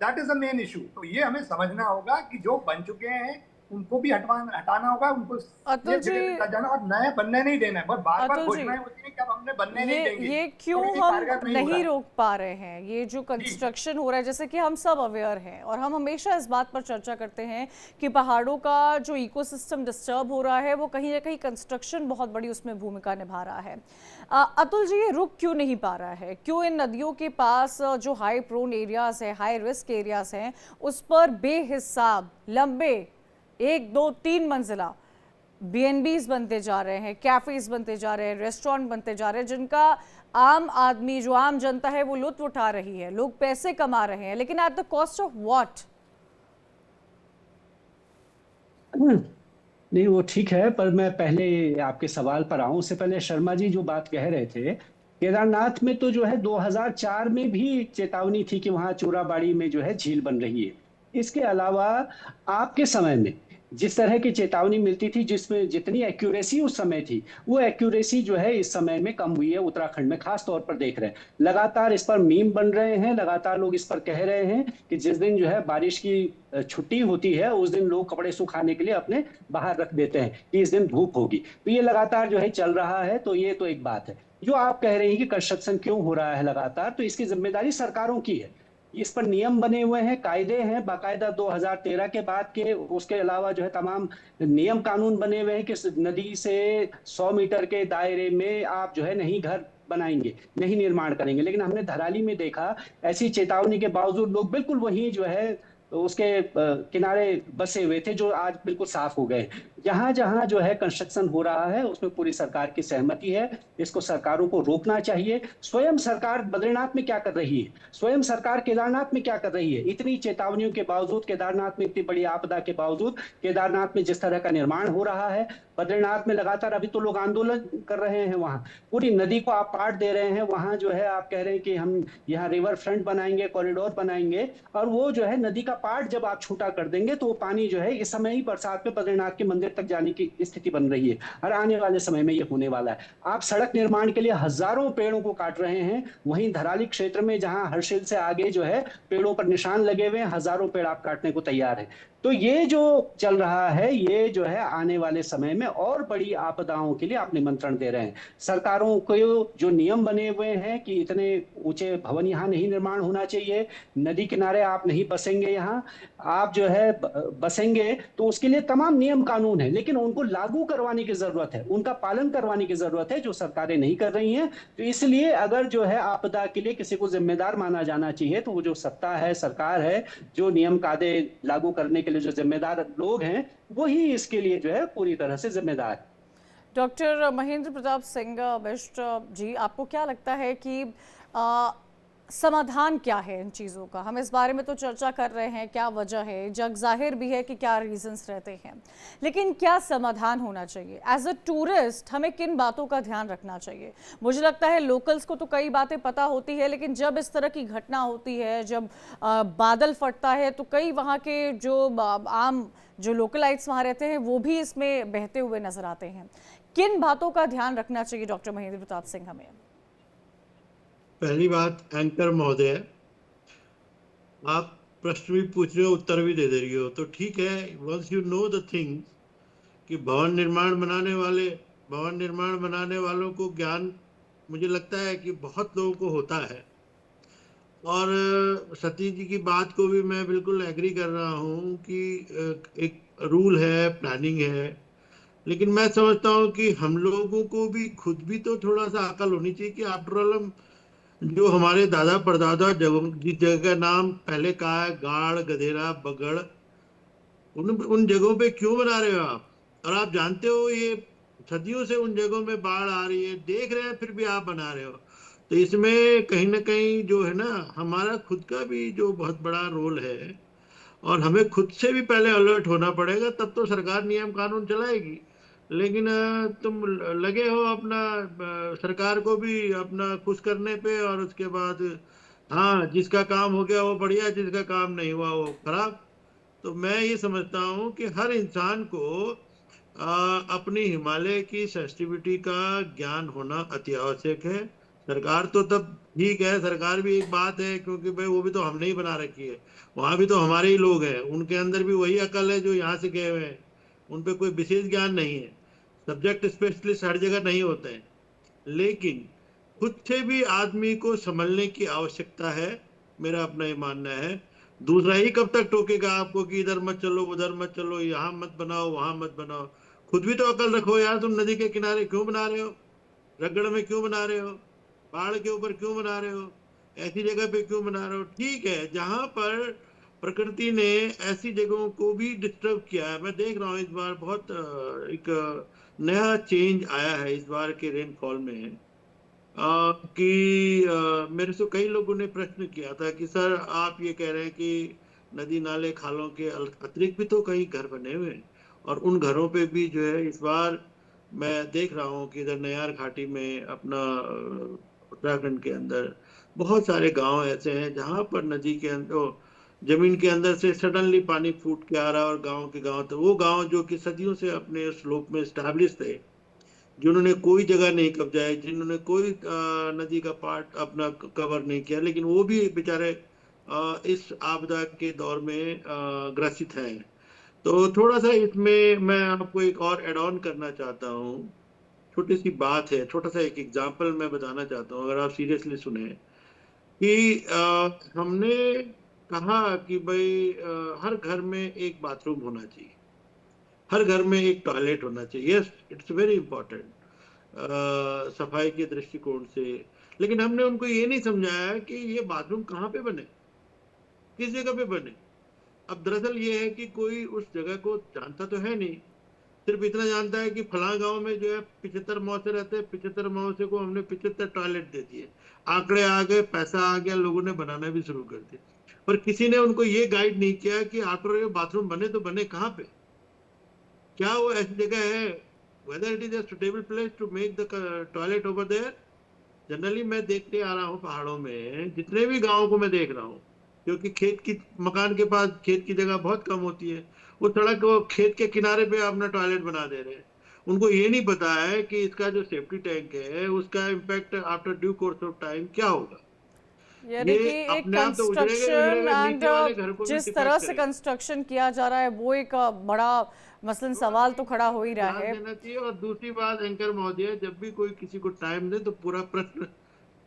that is the main issue. तो ये हमें समझना होगा कि जो बन चुके हैं उनको भी हटाना होगा, उनको जाना और नए बनने नहीं देना है। बार बार घोषणाएं होती हैं कि अब हमने बनने नहीं देंगे, ये क्यों हम नहीं रोक पा रहे हैं, ये जो कंस्ट्रक्शन हो रहा है, जैसे कि हम सब अवेयर हैं और हम हमेशा इस बात पर चर्चा करते हैं कि पहाड़ों का जो इकोसिस्टम डिस्टर्ब हो रहा है वो कहीं ना कहीं कंस्ट्रक्शन बहुत बड़ी उसमें भूमिका निभा रहा है। अतुल जी, ये रुक क्यों नहीं पा रहा है, क्यों इन नदियों के पास जो हाई प्रोन एरियाज है, हाई रिस्क एरियाज हैं, उस पर बेहिसाब लंबे 1, 2, 3 मंजिला BNBs बनते जा रहे हैं, कैफेज बनते जा रहे हैं, रेस्टोरेंट बनते जा रहे हैं, जिनका आम आदमी, जो आम जनता है वो लुत्फ उठा रही है, लोग पैसे कमा रहे हैं, लेकिन at the cost of what? नहीं, वो ठीक है, पर मैं पहले आपके सवाल पर आऊं उससे पहले शर्मा जी जो बात कह रहे थे, केदारनाथ में तो जो है 2004 में भी चेतावनी थी कि वहां चोराबाड़ी में जो है झील बन रही है। इसके अलावा आपके समय में जिस तरह की चेतावनी मिलती थी, जिसमें जितनी एक्यूरेसी उस समय थी, वो एक्यूरेसी जो है इस समय में कम हुई है। उत्तराखंड में खास तौर पर देख रहे हैं, लगातार इस पर मीम बन रहे हैं, लगातार लोग इस पर कह रहे हैं कि जिस दिन जो है बारिश की छुट्टी होती है उस दिन लोग कपड़े सुखाने के लिए अपने बाहर रख देते हैं कि इस दिन धूप होगी। तो ये लगातार जो है चल रहा है। तो ये तो एक बात है। जो आप कह रहे हैं कि कंस्ट्रक्शन क्यों हो रहा है लगातार, तो इसकी जिम्मेदारी सरकारों की है। इस पर नियम बने हुए हैं, कायदे हैं बाकायदा 2013 के बाद के। उसके अलावा जो है तमाम नियम कानून बने हुए हैं कि नदी से 100 मीटर के दायरे में आप जो है नहीं घर बनाएंगे, नहीं निर्माण करेंगे। लेकिन हमने धराली में देखा, ऐसी चेतावनी के बावजूद लोग बिल्कुल वही जो है उसके किनारे बसे हुए थे, जो आज बिल्कुल साफ हो गए। जहां जहां जो है कंस्ट्रक्शन हो रहा है उसमें पूरी सरकार की सहमति है। इसको सरकारों को रोकना चाहिए। स्वयं सरकार बद्रीनाथ में क्या कर रही है, स्वयं सरकार केदारनाथ में क्या कर रही है? इतनी चेतावनियों के बावजूद, केदारनाथ में इतनी बड़ी आपदा के बावजूद, केदारनाथ में जिस तरह का निर्माण हो रहा है, बद्रीनाथ में लगातार अभी तो लोग आंदोलन कर रहे हैं। वहां पूरी नदी को आप पाट दे रहे हैं। वहां जो है आप कह रहे हैं कि हम यहाँ रिवर फ्रंट बनाएंगे, कॉरिडोर बनाएंगे, और वो जो है नदी का पार्ट जब आप छूटा कर देंगे तो वो पानी जो है इस समय ही बरसात में बद्रीनाथ के मंदिर तक जाने की स्थिति बन रही है, और आने वाले समय में ये होने वाला है। आप सड़क निर्माण के लिए हजारों पेड़ों को काट रहे हैं, वहीं धराली क्षेत्र में जहां हर्षिल से आगे जो है पेड़ों पर निशान लगे हुए हैं, हजारों पेड़ आप काटने को तैयार है। तो ये जो चल रहा है, ये जो है आने वाले समय में और बड़ी आपदाओं के लिए आप निमंत्रण दे रहे हैं। सरकारों को जो नियम बने हुए हैं कि इतने ऊंचे भवन यहाँ नहीं निर्माण होना चाहिए, नदी किनारे आप नहीं बसेंगे, यहाँ आप जो है बसेंगे तो उसके लिए तमाम नियम कानून है, लेकिन उनको लागू करवाने की जरूरत है, उनका पालन करवाने की जरूरत है, जो सरकारें नहीं कर रही हैं। तो इसलिए अगर जो है आपदा के लिए किसी को जिम्मेदार माना जाना चाहिए तो वो जो सत्ता है, सरकार है, जो नियम कायदे लागू करने के लिए जो जिम्मेदार लोग हैं, वही इसके लिए जो है पूरी तरह से जिम्मेदार है। डॉक्टर महेंद्र प्रताप सिंह मिश्र जी, आपको क्या लगता है कि समाधान क्या है इन चीज़ों का? हम इस बारे में तो चर्चा कर रहे हैं, क्या वजह है, जग जाहिर भी है कि क्या रीजंस रहते हैं, लेकिन क्या समाधान होना चाहिए? एज अ टूरिस्ट हमें किन बातों का ध्यान रखना चाहिए? मुझे लगता है लोकल्स को तो कई बातें पता होती है, लेकिन जब इस तरह की घटना होती है, जब बादल फटता है, तो कई वहाँ के जो आम जो लोकलाइट्स वहाँ रहते हैं वो भी इसमें बहते हुए नजर आते हैं। किन बातों का ध्यान रखना चाहिए डॉक्टर महेंद्र प्रताप सिंह हमें? पहली बात, एंकर महोदय, आप प्रश्न भी पूछ रहे हो, उत्तर भी दे रही हो, तो ठीक है। Once you know the things कि भवन निर्माण बनाने वालों को ज्ञान, मुझे लगता है कि बहुत लोगों को होता है। और सतीश जी की बात को भी मैं बिल्कुल एग्री कर रहा हूँ कि एक रूल है, प्लानिंग है, लेकिन मैं समझता हूँ कि हम लोगों को भी खुद भी तो थोड़ा सा अकल होनी चाहिए कि आफ्टर ऑल हम जो हमारे दादा परदादा जिस जगह का नाम पहले कहा है, गाड़, गधेरा, बगड़, उन जगहों पे क्यों बना रहे हो आप? और आप जानते हो ये सदियों से उन जगहों में बाढ़ आ रही है, देख रहे हैं, फिर भी आप बना रहे हो। तो इसमें कहीं ना कहीं जो है ना, हमारा खुद का भी जो बहुत बड़ा रोल है, और हमें खुद से भी पहले अलर्ट होना पड़ेगा, तब तो सरकार नियम कानून चलाएगी। लेकिन तुम लगे हो अपना सरकार को भी अपना खुश करने पे, और उसके बाद हाँ, जिसका काम हो गया वो बढ़िया, जिसका काम नहीं हुआ वो खराब। तो मैं ये समझता हूँ कि हर इंसान को अपनी हिमालय की सेंसिटिविटी का ज्ञान होना अति आवश्यक है। सरकार तो तब ठीक है, सरकार भी एक बात है, क्योंकि भाई वो भी तो हमने ही बना रखी है, वहां भी तो हमारे ही लोग हैं, उनके अंदर भी वही अकल है जो यहाँ से गए हुए हैं, उन पे कोई विशेष ज्ञान नहीं है। सब्जेक्ट स्पेशलिस्ट हर जगह नहीं होते हैं, लेकिन खुद से भी आदमी को संभलने की आवश्यकता है, मेरा अपना ये मानना है। दूसरा ही कब तक टोकेगा आपको कि इधर मत चलो, उधर मत चलो, यहाँ मत बनाओ, वहां मत बनाओ? खुद भी तो अकल रखो यार। तुम नदी के किनारे क्यों बना रहे हो? रगड़ में क्यों बना रहे हो? पहाड़ के ऊपर क्यों बना रहे हो? ऐसी जगह पे क्यों बना रहे हो? ठीक है, जहां पर प्रकृति ने ऐसी जगहों को भी डिस्टर्ब किया है। मैं देख रहा हूँ इस बार बहुत एक नया चेंज आया है इस बार के रेनफॉल में, कि मेरे से कई लोगों ने प्रश्न किया था कि सर आप ये कह रहे हैं कि नदी नाले खालों के अतिरिक्त भी तो कई घर बने हुए हैं, और उन घरों पे भी जो है इस बार मैं देख रहा हूँ कि इधर नयार घाटी में अपना उत्तराखंड के अंदर बहुत सारे गांव ऐसे हैं जहां पर नदी के अंदर, जमीन के अंदर से सडनली पानी फूट के आ रहा है, और गांव के गांव, तो वो गांव जो कि सदियों से अपने स्लोप में स्टैब्लिश थे, जिन्होंने कोई जगह नहीं कब्जाई, जिन्होंने कोई नदी का पार्ट अपना कवर नहीं किया, लेकिन वो भी बेचारे इस आपदा के दौर में ग्रसित हैं। तो थोड़ा सा इसमें मैं आपको एक और एड ऑन करना चाहता हूँ। छोटी सी बात है, छोटा सा एक एग्जाम्पल मैं बताना चाहता हूँ, अगर आप सीरियसली सुने। कि हमने कहा कि भाई हर घर में एक बाथरूम होना चाहिए, हर घर में एक टॉयलेट होना चाहिए। यस, इट्स वेरी इंपॉर्टेंट सफाई के दृष्टिकोण से। लेकिन हमने उनको ये नहीं समझाया कि ये बाथरूम कहाँ पे बने, किस जगह पे बने। अब दरअसल ये है कि कोई उस जगह को जानता तो है नहीं, सिर्फ इतना जानता है कि फलां गांव में जो है 75 मौसे रहते हैं, 75 मौसे को हमने 75 टॉयलेट दे दिए। आंकड़े आ गए, पैसा आ गया, लोगों ने बनाना भी शुरू कर दिया। पर किसी ने उनको ये गाइड नहीं किया कि आफ्टर ये बाथरूम बने तो बने कहाँ पे, क्या वो ऐसी जगह है, whether it is a suitable place to make the toilet over there. Generally मैं देखते आ रहा हूँ पहाड़ों में, जितने भी गाँव को मैं देख रहा हूँ, क्योंकि खेत की मकान के पास खेत की जगह बहुत कम होती है, वो सड़क को खेत के किनारे पे अपना टॉयलेट बना दे रहे हैं। उनको ये नहीं पता है कि इसका जो सेफ्टी टैंक है उसका impact after due course of time क्या होगा। यानी ये कि एक अपने आप तो उजड़ेगा ही कंस्ट्रक्शन उजड़ेगा, एंड नीचे वाले घर को भी जिस डिफेक्ट तरह से करेगा। कंस्ट्रक्शन किया जा रहा है वो एक बड़ा मसलन सवाल तो खड़ा हो ही रहा ध्यान है। देना चाहिए। और दूसरी बात, एंकर महोदय, जब भी कोई किसी को टाइम दे तो पूरा प्रश्न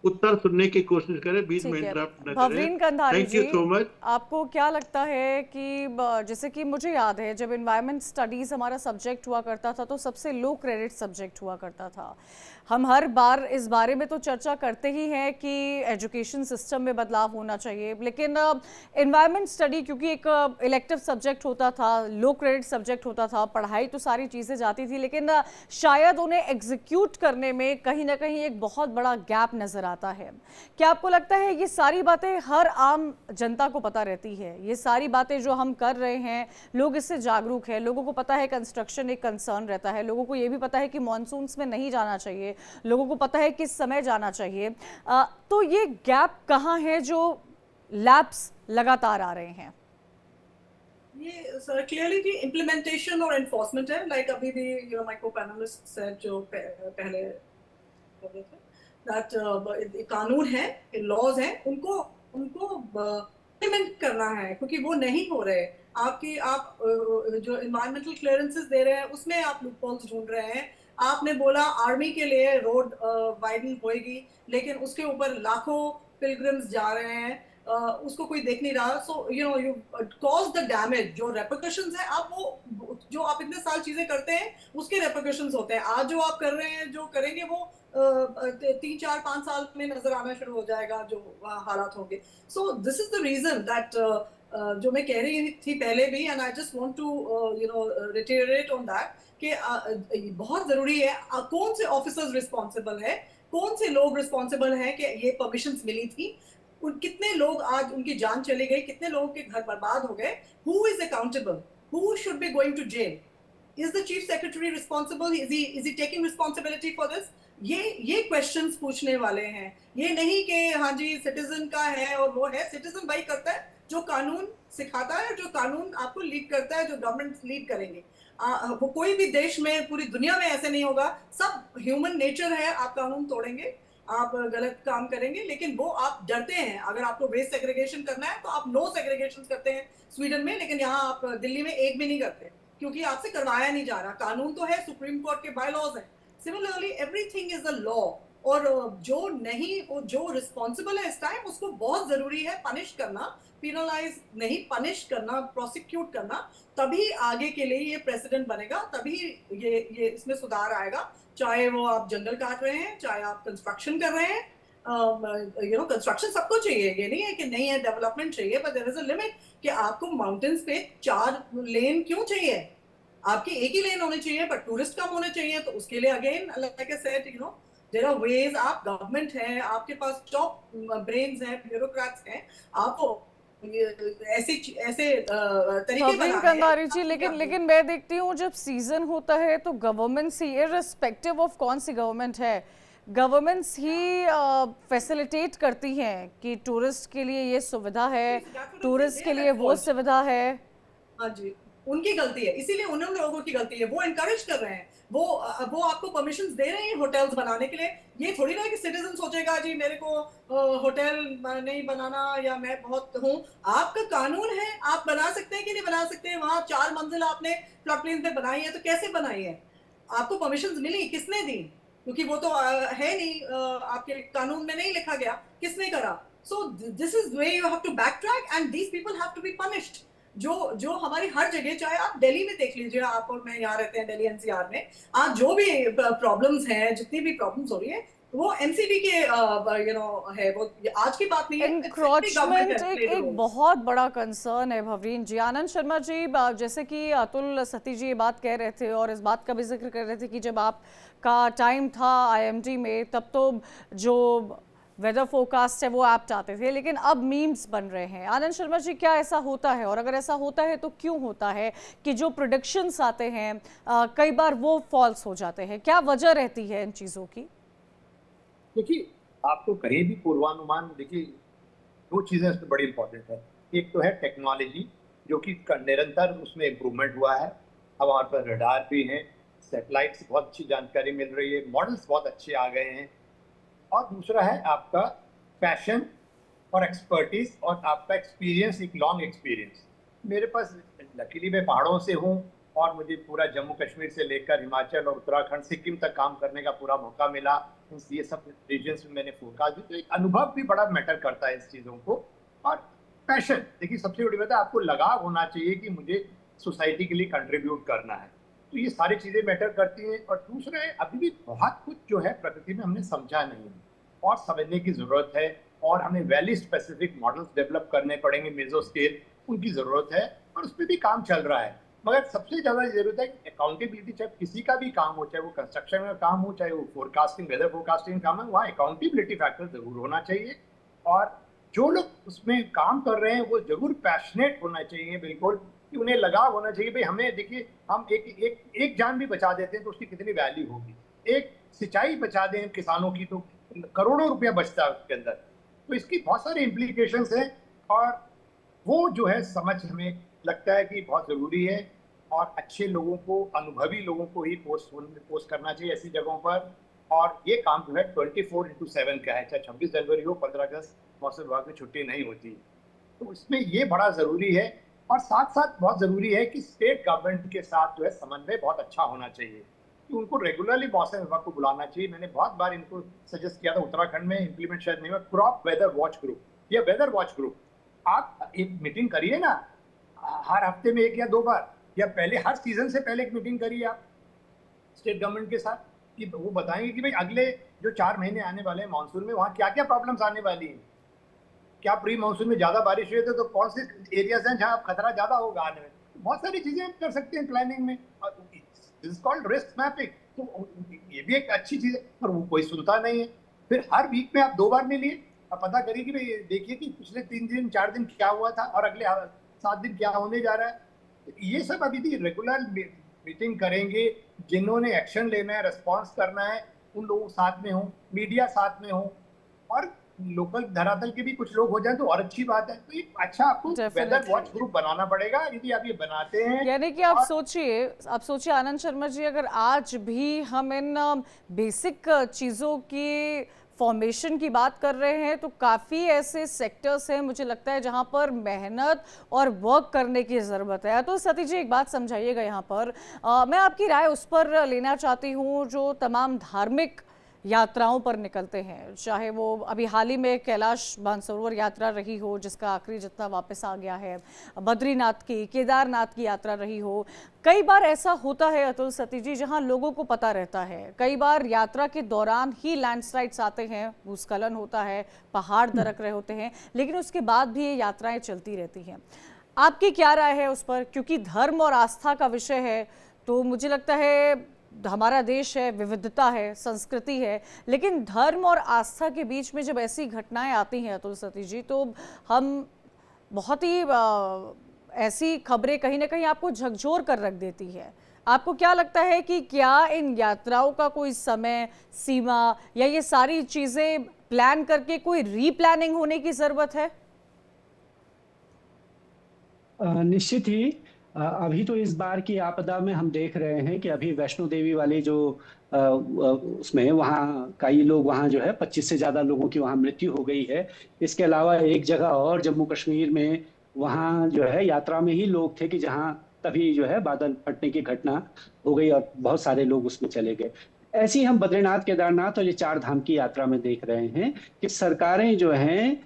उत्तर सुनने की कोशिश करें, बीच में ठीक है, इंटरप्ट न करें। Bhavreen Kandhari thank you ji, so much. आपको क्या लगता है कि जैसे कि मुझे याद है जब एनवायरनमेंट स्टडीज हमारा सब्जेक्ट हुआ करता था तो सबसे लो क्रेडिट सब्जेक्ट हुआ करता था। हम हर बार इस बारे में तो चर्चा करते ही हैं कि एजुकेशन सिस्टम में बदलाव होना चाहिए, लेकिन एनवायरनमेंट स्टडी क्योंकि एक इलेक्टिव सब्जेक्ट होता था, लो क्रेडिट सब्जेक्ट होता था, पढ़ाई तो सारी चीज़ें जाती थी, लेकिन शायद उन्हें एग्जीक्यूट करने में कहीं ना कहीं एक बहुत बड़ा गैप नज़र आता है। क्या आपको लगता है ये सारी बातें हर आम जनता को पता रहती है? ये सारी बातें जो हम कर रहे हैं, लोग इससे जागरूक है, लोगों को पता है कंस्ट्रक्शन एक कंसर्न रहता है, लोगों को ये भी पता है कि मॉनसून्स में नहीं जाना चाहिए, लोगों को पता है किस समय जाना चाहिए, तो ये गैप कहाँ है जो लैप्स लगातार आ रहे हैं? ये सर क्लियरली जी इम्प्लीमेंटेशन और एनफोर्समेंट है। लाइक अभी भी माय को पैनलिस्ट सेड जो पहले बोले थे दैट कानून है, लॉज हैं, उनको उनको इम्प्लीमेंट करना है, क्योंकि वो नहीं हो रहे। आपकी आप जो इन्वायरमेंटल क्लियरेंसेस दे रहे हैं उसमें आप लूपहोल्स ढूंढ रहे हैं। आपने बोला आर्मी के लिए रोड वाइडन होएगी, लेकिन उसके ऊपर लाखों पिलग्रिम्स जा रहे हैं, उसको कोई देख नहीं रहा। So you know you cause the damage, जो रेपरकशंस है, आप वो जो आप इतने साल चीजें करते हैं उसके रेपरकशंस होते हैं। आज जो आप कर रहे हैं, जो करेंगे, वो 3 4 5 साल में नजर आना शुरू हो जाएगा जो हालात होंगे। So this is the reason that जो मैं कह रही थी पहले भी, and I just want to you know reiterate on that कि बहुत जरूरी है कौन से ऑफिसर्स रिस्पॉन्सिबल है, कौन से लोग रिस्पॉन्सिबल हैं कि ये परमिशंस मिली थी, कितने लोग आज उनकी जान चली गई, कितने लोगों के घर बर्बाद हो गए, who is accountable, who should be going to jail, is the chief secretary responsible, is he taking responsibility for this? ये क्वेश्चंस पूछने वाले हैं। ये नहीं कि हाँ जी सिटीजन का है और वो है। सिटीजन वही करता है जो कानून सिखाता है, जो कानून आपको लीड करता है, जो गवर्नमेंट लीड करेंगे। वो कोई भी देश में, पूरी दुनिया में ऐसे नहीं होगा। सब ह्यूमन नेचर है, आप कानून तोड़ेंगे, आप गलत काम करेंगे, लेकिन वो आप डरते हैं। अगर आपको वेस्ट सेग्रीगेशन करना है तो आप नो सेग्रीगेशन करते हैं स्वीडन में, लेकिन यहाँ आप दिल्ली में एक भी नहीं करते, क्योंकि आपसे करवाया नहीं जा रहा। कानून तो है, सुप्रीम कोर्ट के बायलॉज हैं। Similarly everything is a law, और जो नहीं, जो रिस्पॉन्सिबल है इस टाइम, उसको बहुत जरूरी है पनिश करना, पिनलाइज नहीं, पनिश करना, प्रोसिक्यूट करना। तभी आगे के लिए ये प्रेसिडेंट बनेगा, तभी ये इसमें सुधार आएगा। चाहे वो आप जंगल काट रहे हैं, चाहे आप कंस्ट्रक्शन कर रहे हैं, यू नो कंस्ट्रक्शन सबको चाहिए, ये नहीं है कि नहीं है, डेवलपमेंट चाहिए, but there is a limit कि आपको माउंटेन्स पे 4 लेन क्यों चाहिए? आपकी एक ही लेन होनी चाहिए, पर टूरिस्ट कम होने चाहिए। तो उसके लिए again like I said, you know there are ways. आप गवर्नमेंट है, आपके पास टॉप ब्रेन्स हैं, ब्यूरोक्रेट्स हैं, आपको ऐसे तरीके भवरीन कंधारी जी, लेकिन मैं देखती हूँ जब सीजन होता है तो गवर्नमेंट्स ही, इररिस्पेक्टिव ऑफ कौन सी गवर्नमेंट है, गवर्नमेंट्स ही फैसिलिटेट करती हैं कि टूरिस्ट के लिए ये सुविधा है, टूरिस्ट के लिए वो सुविधा है। हाँ जी, उनकी गलती है, इसीलिए उन लोगों की गलती है। वो एनकरेज कर रहे हैं, वो आपको परमिशंस दे रहे हैं होटल्स बनाने के लिए। ये थोड़ी ना कि सिटीजन सोचेगा जी मेरे को होटल नहीं बनाना, या मैं बहुत हूँ। आपका कानून है, आप बना सकते हैं कि नहीं बना सकते हैं। वहाँ 4 मंजिल आपने फ्लड प्लेन पे बनाई है, तो कैसे बनाई है? आपको परमिशंस मिली, किसने दी? क्योंकि वो तो है नहीं, आपके कानून में नहीं लिखा गया, किसने करा? So this is where you have to backtrack and these people have to be punished. जो हमारी हर जगह, चाहे आप दिल्ली में देख लीजिए, आप और मैं यहाँ रहते हैं दिल्ली एनसीआर में, आज जो भी प्रॉब्लम्स हैं, जितनी भी प्रॉब्लम्स हो रही है, वो एमसीडी के है, वो आज की बात नहीं है। एनक्रोचमेंट एक बहुत बड़ा कंसर्न है भवरीन जी। आनंद शर्मा जी, जैसे कि अतुल सती जी ये बात कह रहे थे और इस बात का भी जिक्र कर रहे थे कि जब आपका टाइम था आईएमडी में, तब तो जो वेदर फोरकास्ट है वो ऐप्ट आते थे, लेकिन अब मीम्स बन रहे हैं। आनंद शर्मा जी, क्या ऐसा होता है, और अगर ऐसा होता है तो क्यों होता है कि जो प्रोडिक्शंस आते हैं कई बार वो फॉल्स हो जाते हैं? क्या वजह रहती है इन चीज़ों की? देखिए, आपको कहीं भी पूर्वानुमान, देखिए दो चीजें इसमें बड़ी इंपॉर्टेंट है। एक तो है टेक्नोलॉजी, जो कि निरंतर उसमें इम्प्रूवमेंट हुआ है। अब हमारे पास रडार भी हैं, सैटेलाइट से बहुत अच्छी जानकारी मिल रही है, मॉडल्स बहुत अच्छे आ गए हैं। और दूसरा है आपका पैशन और एक्सपर्टीज और आपका एक्सपीरियंस, एक लॉन्ग एक्सपीरियंस। मेरे पास लकीली मैं पहाड़ों से हूँ और मुझे पूरा जम्मू कश्मीर से लेकर हिमाचल और उत्तराखंड, सिक्किम तक काम करने का पूरा मौका मिला। ये सब रीजन्स में मैंने फोरकास्ट भी, तो एक अनुभव भी बड़ा मैटर करता है इस चीज़ों को। और पैशन, देखिए सबसे बड़ी बात है, आपको लगाव होना चाहिए कि मुझे सोसाइटी के लिए कंट्रीब्यूट करना है, तो ये सारी चीज़ें मैटर करती हैं। और दूसरा है, अभी भी बहुत कुछ जो है प्रकृति में हमने समझा नहीं है और समझने की ज़रूरत है, और हमें वैली स्पेसिफिक मॉडल्स डेवलप करने पड़ेंगे, मेजो स्केल, उनकी ज़रूरत है और उस पर भी काम चल रहा है। मगर सबसे ज़्यादा जरूरत है कि अकाउंटेबिलिटी, चाहे किसी का भी काम हो, चाहे वो कंस्ट्रक्शन का काम हो, चाहे वो फोरकास्टिंग, वेदर फोरकास्टिंग काम है, वहाँ अकाउंटेबिलिटी फैक्टर जरूर होना चाहिए। और जो लोग उसमें काम कर रहे हैं वो जरूर पैशनेट होना चाहिए, बिल्कुल, कि उन्हें लगाव होना चाहिए। भाई हमें, देखिए, हम एक जान भी बचा देते हैं तो उसकी कितनी वैल्यू होगी। एक सिंचाई बचा दें किसानों की तो करोड़ों रुपया बचता है उसके अंदर। तो इसकी बहुत सारे इम्प्लीकेशंस हैं और वो जो है समझ हमें लगता है कि बहुत ज़रूरी है। और अच्छे लोगों को, अनुभवी लोगों को ही पोस्ट करना चाहिए ऐसी जगहों पर। और ये काम जो है 24/7 का है, चाहे 26 जनवरी हो, 15 अगस्त, मौसम विभाग में छुट्टी नहीं होती। तो इसमें ये बड़ा ज़रूरी है। और साथ साथ बहुत ज़रूरी है कि स्टेट गवर्नमेंट के साथ जो है समन्वय बहुत अच्छा होना चाहिए, कि उनको रेगुलरली मौसम विभाग को बुलाना चाहिए। मैंने बहुत बार इनको सजेस्ट किया था, उत्तराखंड में इम्प्लीमेंट शायद नहीं हुआ, क्रॉप वेदर वॉच ग्रुप या वेदर वॉच ग्रुप। आप एक मीटिंग करिए ना, हर हफ्ते में 1 या 2 बार, या पहले हर सीजन से पहले एक मीटिंग करिए आप स्टेट गवर्नमेंट के साथ, कि वो बताएंगे कि भाई अगले जो 4 महीने आने वाले हैं मानसून में, वहाँ क्या क्या प्रॉब्लम्स आने वाली हैं। क्या प्री मानसून में ज़्यादा बारिश हुई तो कौन से एरियाज हैं जहाँ खतरा ज़्यादा होगा आने में। बहुत सारी चीज़ें कर सकते हैं प्लानिंग में, this is called risk mapping. तो ये भी एक अच्छी चीज़ है, पर वो कोई सुनता नहीं है। फिर हर वीक में आप 2 बार मिलिए, आप पता करिए कि भाई देखिए कि पिछले 3 दिन 4 दिन क्या हुआ था और अगले 7 दिन क्या होने जा रहा है। ये सब अभी भी रेगुलर मीटिंग करेंगे। जिन्होंने एक्शन लेना है, रिस्पॉन्स करना है, उन लोगों साथ में हो, मीडिया साथ में हो, और लोकल धरातल के भी कुछ लोग हो जाए तो और अच्छी बात है। तो ये अच्छा आपको वेदर वॉच ग्रुप बनाना पड़ेगा, यदि आप ये बनाते हैं। यानी कि आप सोचिए आनंद शर्मा जी, अगर आज भी हम इन बेसिक चीज़ों की फॉर्मेशन की बात कर रहे हैं तो काफ़ी ऐसे सेक्टर्स हैं मुझे लगता है जहां पर मेहनत और वर्क करने की ज़रूरत है। तो सती जी एक बात समझाइएगा यहाँ पर, मैं आपकी राय उस पर लेना चाहती हूँ जो तमाम धार्मिक यात्राओं पर निकलते हैं, चाहे वो अभी हाल ही में कैलाश मानसरोवर यात्रा रही हो जिसका आखिरी जत्था वापस आ गया है, बद्रीनाथ की, केदारनाथ की यात्रा रही हो। कई बार ऐसा होता है अतुल सती जी, जहां लोगों को पता रहता है, कई बार यात्रा के दौरान ही लैंडस्लाइड्स आते हैं, भूस्खलन होता है, पहाड़ दरक रहे होते हैं, लेकिन उसके बाद भी ये यात्राएं चलती रहती हैं। आपकी क्या राय है उस पर? क्योंकि धर्म और आस्था का विषय है तो मुझे लगता है हमारा देश है, विविधता है, संस्कृति है, लेकिन धर्म और आस्था के बीच में जब ऐसी घटनाएं आती हैं अतुल सती जी, तो हम बहुत ही ऐसी खबरें कहीं ना कहीं आपको झकझोर कर रख देती है। आपको क्या लगता है कि क्या इन यात्राओं का कोई समय सीमा या ये सारी चीजें प्लान करके कोई रीप्लानिंग होने की जरूरत है? निश्चित ही अभी तो इस बार की आपदा में हम देख रहे हैं कि अभी वैष्णो देवी वाले जो उसमें वहाँ कई लोग, वहाँ जो है 25 से ज़्यादा लोगों की वहाँ मृत्यु हो गई है। इसके अलावा एक जगह और जम्मू कश्मीर में, वहाँ जो है यात्रा में ही लोग थे कि जहाँ तभी जो है बादल फटने की घटना हो गई और बहुत सारे लोग उसमें चले गए। ऐसे ही हम बद्रीनाथ, केदारनाथ और ये 4 धाम की यात्रा में देख रहे हैं कि सरकारें जो हैं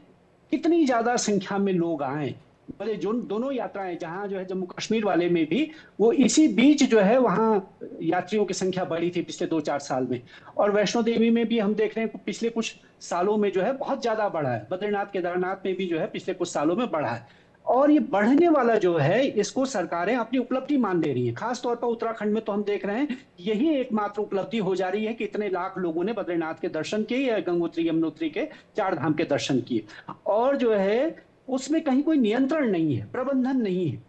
कितनी ज्यादा संख्या में लोग आए। बोले जो दोनों यात्राएं, जहां जो है जम्मू कश्मीर वाले में भी वो इसी बीच जो है वहां यात्रियों की संख्या बढ़ी थी पिछले 2-4 साल में। और वैष्णो देवी में भी हम देख रहे हैं पिछले कुछ सालों में जो है बहुत ज्यादा बढ़ा है। बद्रीनाथ केदारनाथ में भी जो है पिछले कुछ सालों में बढ़ा है। और ये बढ़ने वाला जो है इसको सरकारें अपनी उपलब्धि मान ले रही हैं। खास तौर पर उत्तराखंड में तो हम देख रहे हैं यही एकमात्र उपलब्धि हो जा रही है कि इतने लाख लोगों ने बद्रीनाथ के दर्शन किए या गंगोत्री यमुनोत्री के 4 धाम के दर्शन किए। और जो है उसमें कहीं कोई नियंत्रण नहीं है, प्रबंधन नहीं है।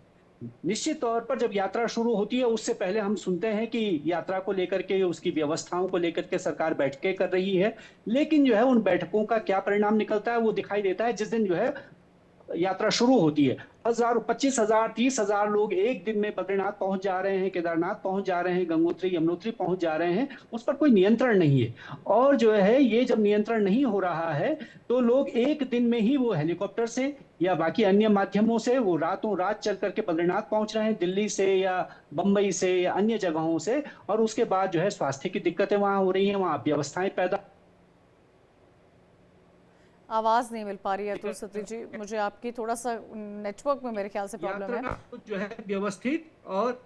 निश्चित तौर पर जब यात्रा शुरू होती है उससे पहले हम सुनते हैं कि यात्रा को लेकर के, उसकी व्यवस्थाओं को लेकर के सरकार बैठकें कर रही है, लेकिन जो है उन बैठकों का क्या परिणाम निकलता है वो दिखाई देता है जिस दिन जो है यात्रा शुरू होती है। 25,000 30,000 लोग एक दिन में बद्रीनाथ पहुंच जा रहे हैं, केदारनाथ पहुंच जा रहे हैं, गंगोत्री यमुनोत्री पहुंच जा रहे हैं, उस पर कोई नियंत्रण नहीं है। और जो है ये जब नियंत्रण नहीं हो रहा है तो लोग एक दिन में ही वो हेलीकॉप्टर से या बाकी अन्य माध्यमों से वो रातों रात चल करके बद्रीनाथ पहुंच रहे हैं, दिल्ली से या बंबई से या अन्य जगहों से। और उसके बाद जो है स्वास्थ्य की दिक्कतें वहां हो रही हैं, वहां व्यवस्थाएं पैदा। आवाज़ नहीं मिल पा रही है अतुल सती जी, मुझे आपकी थोड़ा सा नेटवर्क में मेरे ख्याल से प्रॉब्लम है। यात्रा जो है व्यवस्थित और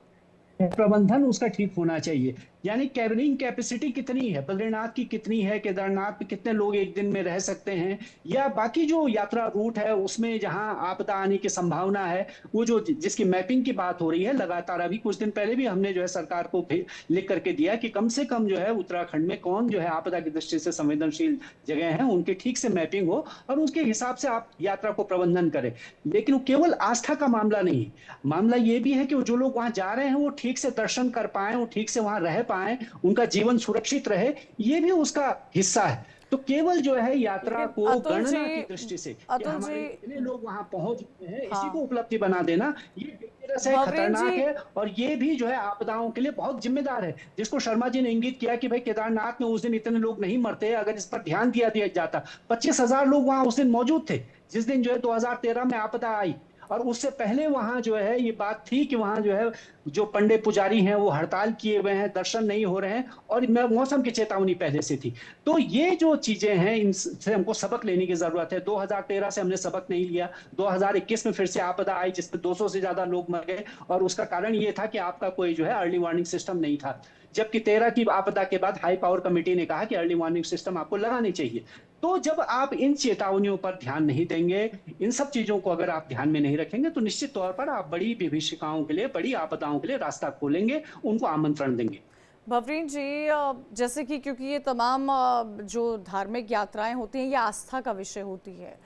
प्रबंधन उसका ठीक होना चाहिए। यानी कैरिंग कैपेसिटी कितनी है, बद्रीनाथ की कितनी है, केदारनाथ में कितने लोग एक दिन में रह सकते हैं, या बाकी जो यात्रा रूट है उसमें जहां आपदा आने की संभावना है, वो जो जिसकी मैपिंग की बात हो रही है लगातार। अभी कुछ दिन पहले भी हमने जो है सरकार को लिख करके दिया कि कम से कम जो है उत्तराखंड में कौन जो है आपदा की दृष्टि से संवेदनशील जगह है उनकी ठीक से मैपिंग हो और उसके हिसाब से आप यात्रा को प्रबंधन करें। लेकिन वो केवल आस्था का मामला नहीं, मामला ये भी है कि जो लोग वहां जा रहे हैं वो ठीक से दर्शन कर पाए, वो ठीक से वहां रह पाए, उनका जीवन सुरक्षित रहे, ये भी उसका हिस्सा है। तो केवल जो है यात्रा को गणना की दृष्टि से कि हमारे इतने लोग वहां पहुंच गए हैं इसी को उपलब्धि बना देना, ये डेंजरस है, खतरनाक है। और ये भी जो है आपदाओं के लिए बहुत जिम्मेदार है। जिसको शर्मा जी ने इंगित किया कि भाई केदारनाथ में उस दिन इतने लोग नहीं मरते अगर इस पर ध्यान दिया जाता। 25,000 लोग वहां उस दिन मौजूद थे जिस दिन जो है 2013 में आपदा आई। और उससे पहले वहां जो है ये बात थी कि वहां जो है जो पंडित पुजारी हैं वो हड़ताल किए हुए हैं, दर्शन नहीं हो रहे हैं, और मौसम की चेतावनी पहले से थी। तो ये जो चीजें हैं इनसे हमको सबक लेने की जरूरत है। 2013 से हमने सबक नहीं लिया, 2021 में फिर से आपदा आई जिसमें 200 से ज्यादा लोग मर गए, और उसका कारण ये था कि आपका कोई जो है अर्ली वार्निंग सिस्टम नहीं था। जबकि 13 की आपदा के बाद हाई पावर कमेटी ने कहा कि अर्ली वार्निंग सिस्टम आपको लगाने चाहिए। तो जब आप इन चेतावनियों पर ध्यान नहीं देंगे, इन सब चीजों को अगर आप ध्यान में नहीं रखेंगे, तो निश्चित तौर पर आप बड़ी विभीषिकाओं के लिए, बड़ी आपदाओं के लिए रास्ता खोलेंगे, उनको आमंत्रण देंगे। भवरीन जी, जैसे कि क्योंकि ये तमाम जो धार्मिक यात्राएं होती हैं ये आस्था का विषय होती है,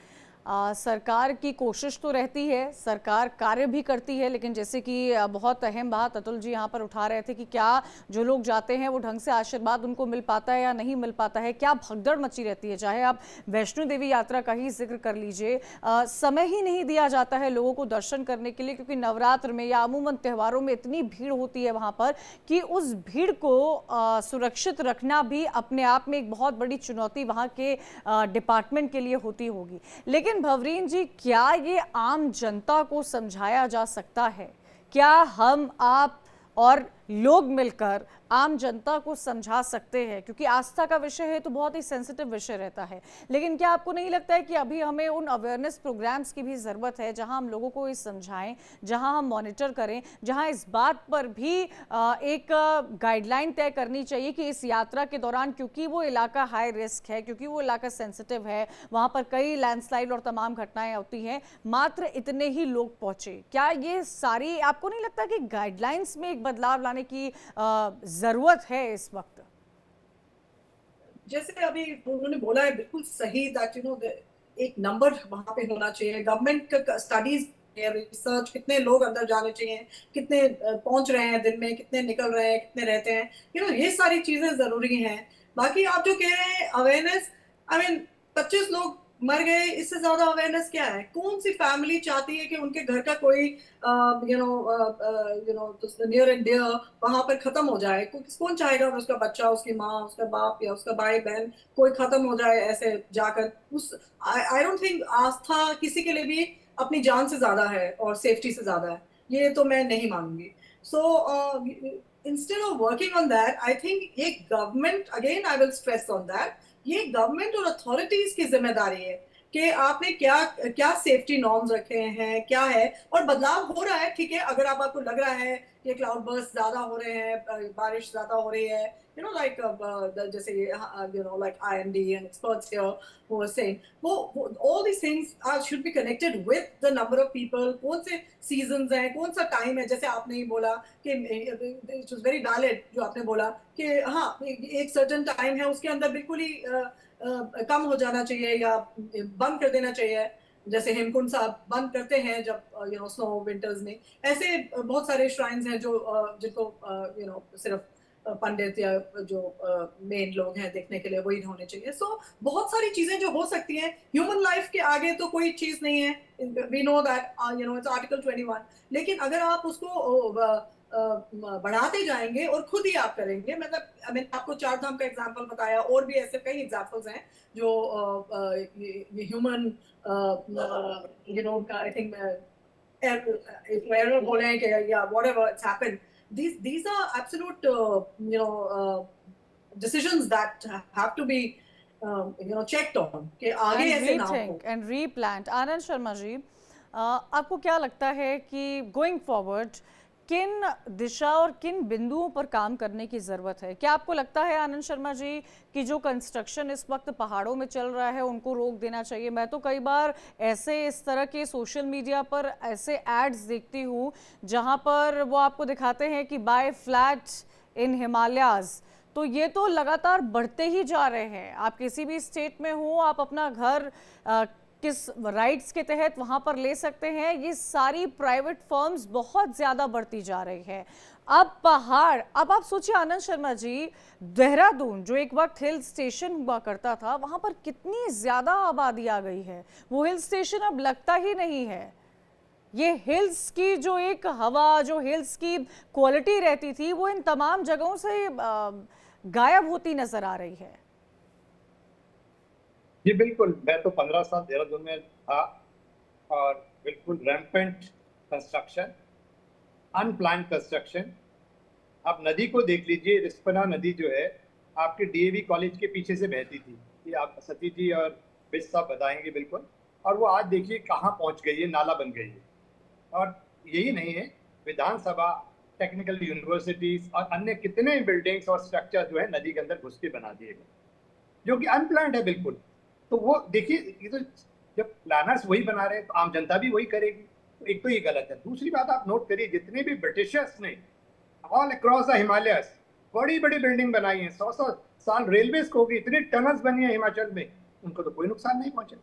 सरकार की कोशिश तो रहती है, सरकार कार्य भी करती है, लेकिन जैसे कि बहुत अहम बात अतुल जी यहाँ पर उठा रहे थे कि क्या जो लोग जाते हैं वो ढंग से आशीर्वाद उनको मिल पाता है या नहीं मिल पाता है, क्या भगदड़ मची रहती है। चाहे आप वैष्णो देवी यात्रा का ही जिक्र कर लीजिए, समय ही नहीं दिया जाता है लोगों को दर्शन करने के लिए, क्योंकि नवरात्र में या अमूमन त्योहारों में इतनी भीड़ होती है वहाँ पर कि उस भीड़ को सुरक्षित रखना भी अपने आप में एक बहुत बड़ी चुनौती वहाँ के डिपार्टमेंट के लिए होती होगी। लेकिन भवरीन जी, क्या ये आम जनता को समझाया जा सकता है? क्या हम, आप और लोग मिलकर आम जनता को समझा सकते हैं? क्योंकि आस्था का विषय है तो बहुत ही सेंसिटिव विषय रहता है, लेकिन क्या आपको नहीं लगता है कि अभी हमें उन अवेयरनेस प्रोग्राम्स की भी ज़रूरत है जहां हम लोगों को ये समझाएं, जहां हम मॉनिटर करें, जहां इस बात पर भी एक गाइडलाइन तय करनी चाहिए कि इस यात्रा के दौरान, क्योंकि वो इलाका हाई रिस्क है, क्योंकि वो इलाका सेंसिटिव है, वहाँ पर कई लैंडस्लाइड और तमाम घटनाएँ होती हैं, मात्र इतने ही लोग पहुँचे। क्या ये सारी, आपको नहीं लगता कि गाइडलाइंस में एक बदलाव लाने की जरूरत है इस वक्त? जैसे अभी उन्होंने बोला है बिल्कुल सही, दैट यू नो एक नंबर वहां पे होना चाहिए, गवर्नमेंट का स्टडीज, रिसर्च, कितने लोग अंदर जाने चाहिए, कितने पहुंच रहे हैं दिन में, कितने निकल रहे हैं, कितने रहते हैं, यू नो ये सारी चीजें जरूरी हैं। बाकी आप जो कह रहे हैं अवेयरनेस, आई मीन 25 लोग मर गए, इससे ज्यादा अवेयरनेस क्या है? कौन सी फैमिली चाहती है कि उनके घर का कोई you know near and dear वहां पर खत्म हो जाए? कौन चाहेगा उसका बच्चा, उसकी माँ, उसका बाप या उसका भाई बहन कोई खत्म हो जाए ऐसे जाकर? उस आई डोंट थिंक आस्था किसी के लिए भी अपनी जान से ज्यादा है और सेफ्टी से ज्यादा है, ये तो मैं नहीं मानूंगी। So instead of working on that, I think ये government, again I will stress on that, ये गवर्नमेंट और अथॉरिटीज की जिम्मेदारी है कि आपने क्या क्या सेफ्टी नॉर्म्स रखे हैं, क्या है, और बदलाव हो रहा है, ठीक है। अगर आपको लग रहा है कि क्लाउड बर्स्ट ज्यादा हो रहे हैं, बारिश ज्यादा हो रही है, लाइक जैसे like IMD and experts here who are saying, वो all these things should be connected with the number of people, कौन से सीजन्स हैं, कौन सा टाइम है। जैसे आपने ही बोला कि इट वाज वेरी वैलिड जो आपने बोला कि हाँ एक सर्टेन टाइम है, उसके अंदर बिल्कुल ही कम हो जाना चाहिए या बंद कर देना चाहिए। जैसे हेमकुंड साहब बंद करते हैं जब स्नो विंटर्स में। ऐसे बहुत सारे श्राइन्स हैं जो जिनको सिर्फ पंडित या जो मेन लोग हैं देखने के लिए वही होने चाहिए। सो बहुत सारी चीजें जो हो सकती हैं, ह्यूमन लाइफ के आगे तो कोई चीज नहीं है, we know that, it's article 21। लेकिन अगर आप उसको बढ़ाते जाएंगे और खुद ही आप करेंगे, मतलब मैंने आपको 4 धाम का एग्जांपल बताया, और भी ऐसे कई एग्जांपल्स हैं जो ये ह्यूमन आई थिंक एरर बोले हैं कि या whatever it's happened, these are absolute decisions that have to be checked on कि आगे एंड ऐसे ना हो। Rethink and replant. Anand Sharma ji, आपको क्या लगता है कि गोइंग फॉरवर्ड किन दिशा और किन बिंदुओं पर काम करने की ज़रूरत है? क्या आपको लगता है आनंद शर्मा जी कि जो कंस्ट्रक्शन इस वक्त पहाड़ों में चल रहा है उनको रोक देना चाहिए? मैं तो कई बार ऐसे इस तरह के सोशल मीडिया पर ऐसे एड्स देखती हूँ जहाँ पर वो आपको दिखाते हैं कि बाय फ्लैट इन हिमालयाज़, तो ये तो लगातार बढ़ते ही जा रहे हैं। आप किसी भी स्टेट में हो, आप अपना घर किस राइट्स के तहत वहां पर ले सकते हैं। ये सारी प्राइवेट फर्म्स बहुत ज्यादा बढ़ती जा रही है। अब पहाड़, अब आप सोचिए आनंद शर्मा जी, देहरादून जो एक वक्त हिल स्टेशन हुआ करता था, वहां पर कितनी ज्यादा आबादी आ गई है। वो हिल स्टेशन अब लगता ही नहीं है। ये हिल्स की जो एक हवा, जो हिल्स की क्वालिटी रहती थी, वो इन तमाम जगहों से गायब होती नजर आ रही है। जी बिल्कुल, मैं तो 15 साल देहरादून में था और बिल्कुल रैम्पेंट कंस्ट्रक्शन, अनप्लान्ड कंस्ट्रक्शन। आप नदी को देख लीजिए, रिस्पना नदी जो है आपके DAV कॉलेज के पीछे से बहती थी, ये आप सती जी और बिज साहब बताएंगे बिल्कुल। और वो आज देखिए कहाँ पहुँच गई है, नाला बन गई है। और यही नहीं है, विधानसभा, टेक्निकल यूनिवर्सिटीज और अन्य कितने बिल्डिंग्स और स्ट्रक्चर जो है नदी के अंदर घुस के बना दिए गए, जो कि अनप्लान्ड है बिल्कुल। तो वो देखिए, ये तो जब प्लानर्स वही बना रहे हैं तो आम जनता भी वही करेगी। तो एक तो ये गलत है। दूसरी बात आप नोट करिए, जितने भी ब्रिटिशर्स ने ऑल अक्रॉस द हिमालयस बड़ी बड़ी बिल्डिंग बनाई है, 100 साल रेलवे को भी इतनी टनल्स बनी है हिमाचल में, उनको तो कोई नुकसान नहीं पहुंचा,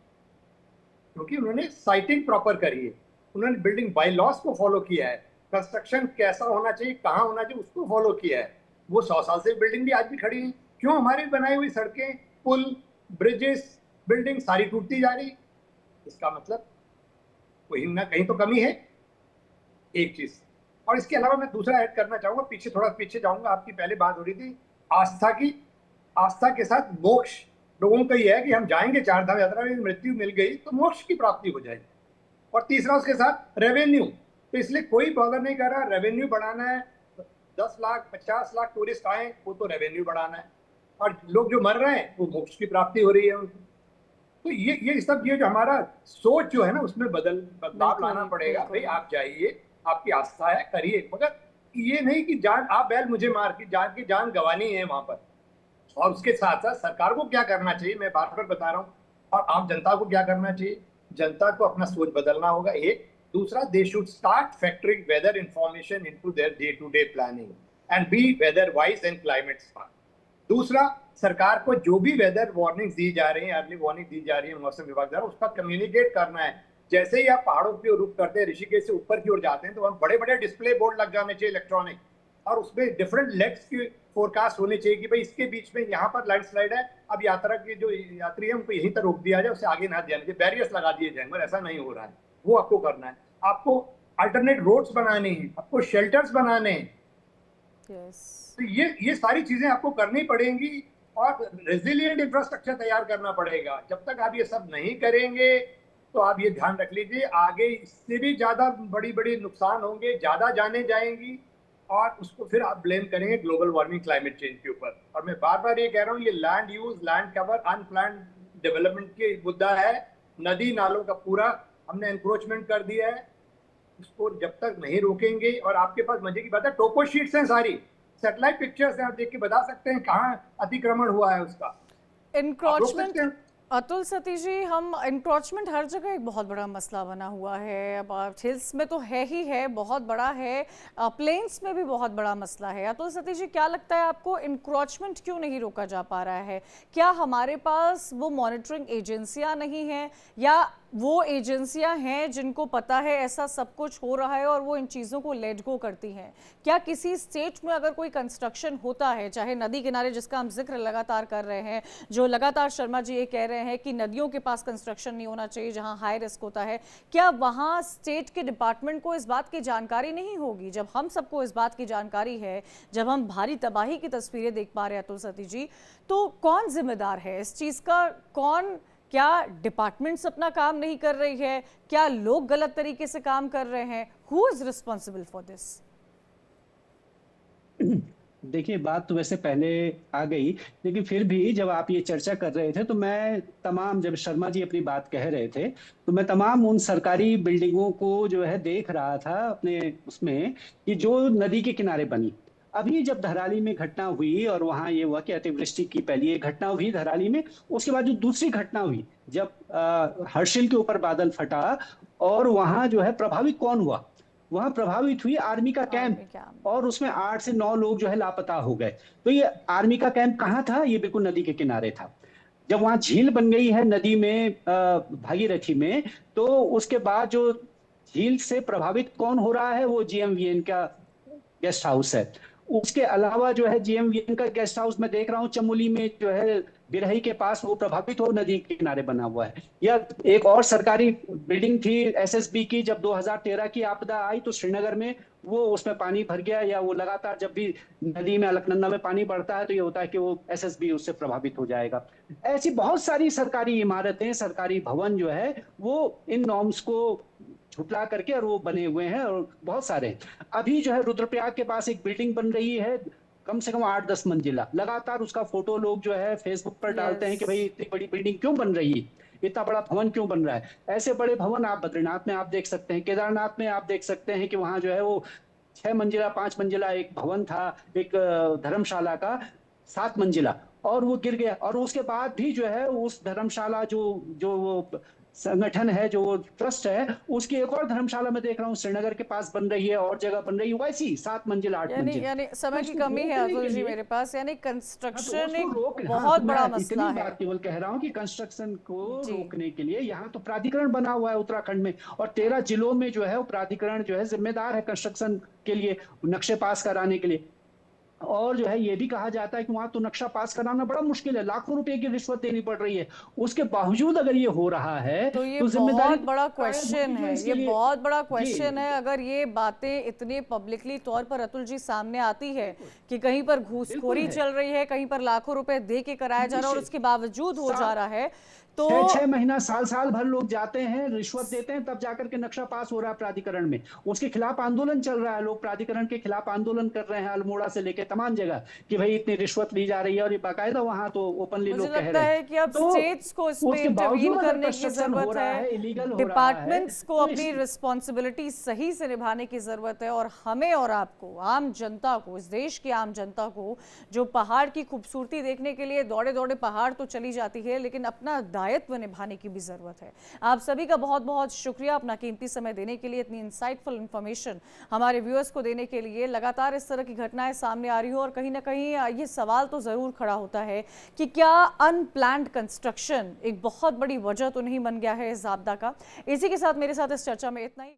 क्योंकि उन्होंने साइटिंग प्रॉपर करी है, उन्होंने बिल्डिंग बाय लॉस को फॉलो किया है, कंस्ट्रक्शन कैसा होना चाहिए, कहाँ होना चाहिए, उसको फॉलो किया है। वो 100 साल से बिल्डिंग भी आज भी खड़ी है। क्यों हमारी बनाई हुई सड़कें, पुल, ब्रिजेस, बिल्डिंग सारी टूटती जा रही? इसका मतलब कहीं ना कहीं तो कमी है, एक चीज। और इसके अलावा मैं दूसरा ऐड करना चाहूंगा, थोड़ा पीछे जाऊंगा। आपकी पहले बात हो रही थी आस्था की, आस्था के साथ मोक्ष। लोगों का यह है कि हम जाएंगे 4 धाम यात्रा में, मृत्यु मिल गई तो मोक्ष की प्राप्ति हो जाएगी। और तीसरा उसके साथ रेवेन्यू। तो इसलिए कोई बॉदर नहीं कर रहा, रेवेन्यू बढ़ाना है। 10 लाख 50 लाख टूरिस्ट आए, वो तो रेवेन्यू बढ़ाना है, और लोग जो मर रहे हैं वो मोक्ष की प्राप्ति हो रही है उनको। तो ये सब ये जो हमारा सोच जो है ना, उसमें बदलाव लाना पड़ेगा। भाई आप जाइए, आपकी आस्था है, करिए, मगर ये नहीं कि जान आप बैल मुझे मार की जान गंवानी है वहां पर। और उसके साथ साथ सरकार को क्या करना चाहिए, मैं बार बार बता रहा हूँ, और आम जनता को क्या करना चाहिए। जनता को अपना सोच बदलना होगा, एक। दूसरा, they should start factoring weather information into their day to day planning and be weather wise and climate smart. दूसरा, सरकार को जो भी वेदर वार्निंग दी जा रही है, अर्ली वार्निंग दी जा रही है मौसम विभाग द्वारा, उसका कम्युनिकेट करना है। जैसे ही आप पहाड़ों की ओर रुख करते हैं, ऋषिकेश से ऊपर की ओर जाते हैं, तो वहाँ बड़े बड़े डिस्प्ले बोर्ड लग जाने चाहिए इलेक्ट्रॉनिक, और उसमें डिफरेंट लेग्स की फोरकास्ट होनी चाहिए कि भाई इसके बीच में यहाँ पर लैंडस्लाइड है, अब यात्रा के जो यात्री है उनको यहीं तक रोक दिया जाए, उससे आगे ना जाने चाहिए, बैरियर्स लगा दिए जाएंगे। और ऐसा नहीं हो रहा है, वो आपको करना है। आपको अल्टरनेट रोड्स बनाने हैं, आपको शेल्टर्स बनाने हैं। तो ये सारी चीजें आपको करनी पड़ेंगी, और रेजिलिएंट इंफ्रास्ट्रक्चर तैयार करना पड़ेगा। जब तक आप ये सब नहीं करेंगे तो आप ये ध्यान रख लीजिए, आगे इससे भी ज्यादा बड़ी बड़ी नुकसान होंगे, ज्यादा जाने जाएंगी, और उसको फिर आप ब्लेम करेंगे ग्लोबल वार्मिंग, क्लाइमेट चेंज के ऊपर। और मैं बार बार ये कह रहा हूँ, ये land use, land cover, unplanned development की मुद्दा है। नदी नालों का पूरा हमने एनक्रोचमेंट कर दिया है। उसको जब तक नहीं रोकेंगे, और आपके पास मजे की बात है टोपो शीट्स हैं, सारी सैटेलाइट पिक्चर्स हैं, आप देख के बता सकते हैं कहाँ अतिक्रमण हुआ है उसका। आप रोक सकते इंक्रोचमेंट हैं। अतुल सतीश जी, हम इंक्रोचमेंट हर जगह एक बहुत बड़ा मसला बना हुआ है। अब हिल्स में तो है ही है, बहुत बड़ा है, प्लेन्स में भी बहुत बड़ा मसला है। अतुल सतीश जी, क्या लगता है आपको इंक्रोचमेंट क्यों नहीं रोका जा पा रहा है? क्या हमारे पास वो मॉनिटरिंग एजेंसियां नहीं हैं, या वो एजेंसियां हैं जिनको पता है ऐसा सब कुछ हो रहा है और वो इन चीज़ों को लेट गो करती हैं? क्या किसी स्टेट में अगर कोई कंस्ट्रक्शन होता है, चाहे नदी किनारे जिसका हम जिक्र लगातार कर रहे हैं, जो लगातार शर्मा जी ये कह रहे हैं कि नदियों के पास कंस्ट्रक्शन नहीं होना चाहिए जहां हाई रिस्क होता है, क्या वहां स्टेट के डिपार्टमेंट को इस बात की जानकारी नहीं होगी? जब हम सबको इस बात की जानकारी है, जब हम भारी तबाही की तस्वीरें देख पा रहे हैं अतुल सतीश जी, तो कौन जिम्मेदार है इस चीज़ का? क्या डिपार्टमेंट्स अपना काम नहीं कर रही है? क्या लोग गलत तरीके से काम कर रहे हैं? Who is responsible for this? देखिए, बात तो वैसे पहले आ गई, लेकिन फिर भी जब आप ये चर्चा कर रहे थे तो मैं तमाम, जब शर्मा जी अपनी बात कह रहे थे तो मैं तमाम उन सरकारी बिल्डिंगों को जो है देख रहा था अपने उसमें, कि जो नदी के किनारे बनी। अभी जब धराली में घटना हुई और वहां ये हुआ कि अतिवृष्टि की पहली एक घटना हुई धराली में, उसके बाद जो दूसरी घटना हुई जब हर्षिल के ऊपर बादल फटा, और वहां जो है प्रभावित कौन हुआ? वहां प्रभावित हुई आर्मी का कैंप, और उसमें 8 से 9 लोग जो है लापता हो गए। तो ये आर्मी का कैंप कहाँ था? ये बिल्कुल नदी के किनारे था। जब वहां झील बन गई है नदी में, भागीरथी में, तो उसके बाद जो झील से प्रभावित कौन हो रहा है? वो जीएमवीएन का गेस्ट हाउस है। उसके अलावा जो है जीएमवीएन का गेस्ट हाउस मैं देख रहा हूँ चमोली में जो है बिरही के पास, वो प्रभावित हो नदी के किनारे बना हुआ है। या एक और सरकारी बिल्डिंग थी एसएसबी की, जब 2013 की आपदा आई तो श्रीनगर में वो उसमें पानी भर गया, या वो लगातार जब भी नदी में अलकनंदा में पानी बढ़ता है तो ये होता है कि वो एसएसबी उससे प्रभावित हो जाएगा। ऐसी बहुत सारी सरकारी इमारतें, सरकारी भवन जो है वो इन नॉर्म्स को झुटला करके और वो बने हुए हैं, और बहुत सारे हैं। अभी जो है रुद्रप्रयाग के पास एक बिल्डिंग बन रही है, कम से कम 8-10 मंजिला, लगातार उसका फोटो लोग जो है फेसबुक पर डालते हैं कि भाई इतनी बड़ी बिल्डिंग क्यों बन रही है, इतना बड़ा भवन क्यों बन रहा है। ऐसे बड़े भवन आप बद्रीनाथ में आप देख सकते हैं, केदारनाथ में आप देख सकते हैं कि वहां जो है वो 6 मंजिला 5 मंजिला एक भवन था, एक धर्मशाला का 7 मंजिला, और वो गिर गया। और उसके बाद भी जो है उस धर्मशाला जो वो संगठन है, जो ट्रस्ट है, उसकी एक और धर्मशाला में देख रहा हूँ श्रीनगर के पास बन रही है, और जगह बन रही है वैसी 7 मंजिल 8 मंजिल। यानी समय की कमी है अतुल जी मेरे पास, यानी कंस्ट्रक्शन एक बहुत बहुत बड़ा मसला है। केवल कह रहा हूँ कि कंस्ट्रक्शन को रोकने के लिए यहाँ तो प्राधिकरण बना हुआ है उत्तराखंड में, और 13 जिलों में जो है वो प्राधिकरण जो है जिम्मेदार है कंस्ट्रक्शन के लिए, नक्शे पास कराने के लिए। और जो है ये भी कहा जाता है कि वहां तो नक्शा पास कराना बड़ा मुश्किल है, लाखों रुपए की रिश्वत देनी पड़ रही है। उसके बावजूद अगर ये हो रहा है तो ये जिम्मेदारी बहुत बड़ा क्वेश्चन है, ये बहुत बड़ा क्वेश्चन है। अगर ये बातें इतने पब्लिकली तौर पर अतुल जी सामने आती है कि कहीं पर घूसखोरी चल रही है, कहीं पर लाखों रुपए दे के कराया जा रहा है और उसके बावजूद हो जा रहा है, तो 6 महीना साल भर लोग जाते हैं, रिश्वत देते हैं, तब जाकर के नक्शा पास हो रहा है प्राधिकरण में। उसके खिलाफ आंदोलन चल रहा है, लोग प्राधिकरण के खिलाफ आंदोलन कर रहे हैं अल्मोड़ा से लेकर तमाम जगह कि भाई इतनी रिश्वत ली जा रही है, और ये बाकायदा वहां तो ओपनली लोग कह रहे हैं। कि अब स्टेट्स को इसमें इंटरवीन करने की जरूरत है, डिपार्टमेंट्स को अपनी रिस्पॉन्सिबिलिटी सही से निभाने की जरूरत है, और हमें और आपको, आम जनता को, इस देश की आम जनता को, जो पहाड़ की खूबसूरती देखने के लिए दौड़े दौड़े पहाड़ तो चली जाती है, लेकिन अपना दायित्व निभाने की भी जरूरत है। आप सभी का बहुत बहुत शुक्रिया अपना कीमती समय देने के लिए, इतनी इंसाइटफुल इंफॉर्मेशन हमारे व्यूअर्स को देने के लिए। लगातार इस तरह की घटनाएं सामने आ रही हो, और कहीं ना कहीं ये सवाल तो जरूर खड़ा होता है कि क्या अनप्लान्ड कंस्ट्रक्शन एक बहुत बड़ी वजह तो नहीं बन गया है इस आपदा का। इसी के साथ मेरे साथ इस चर्चा में इतना ही।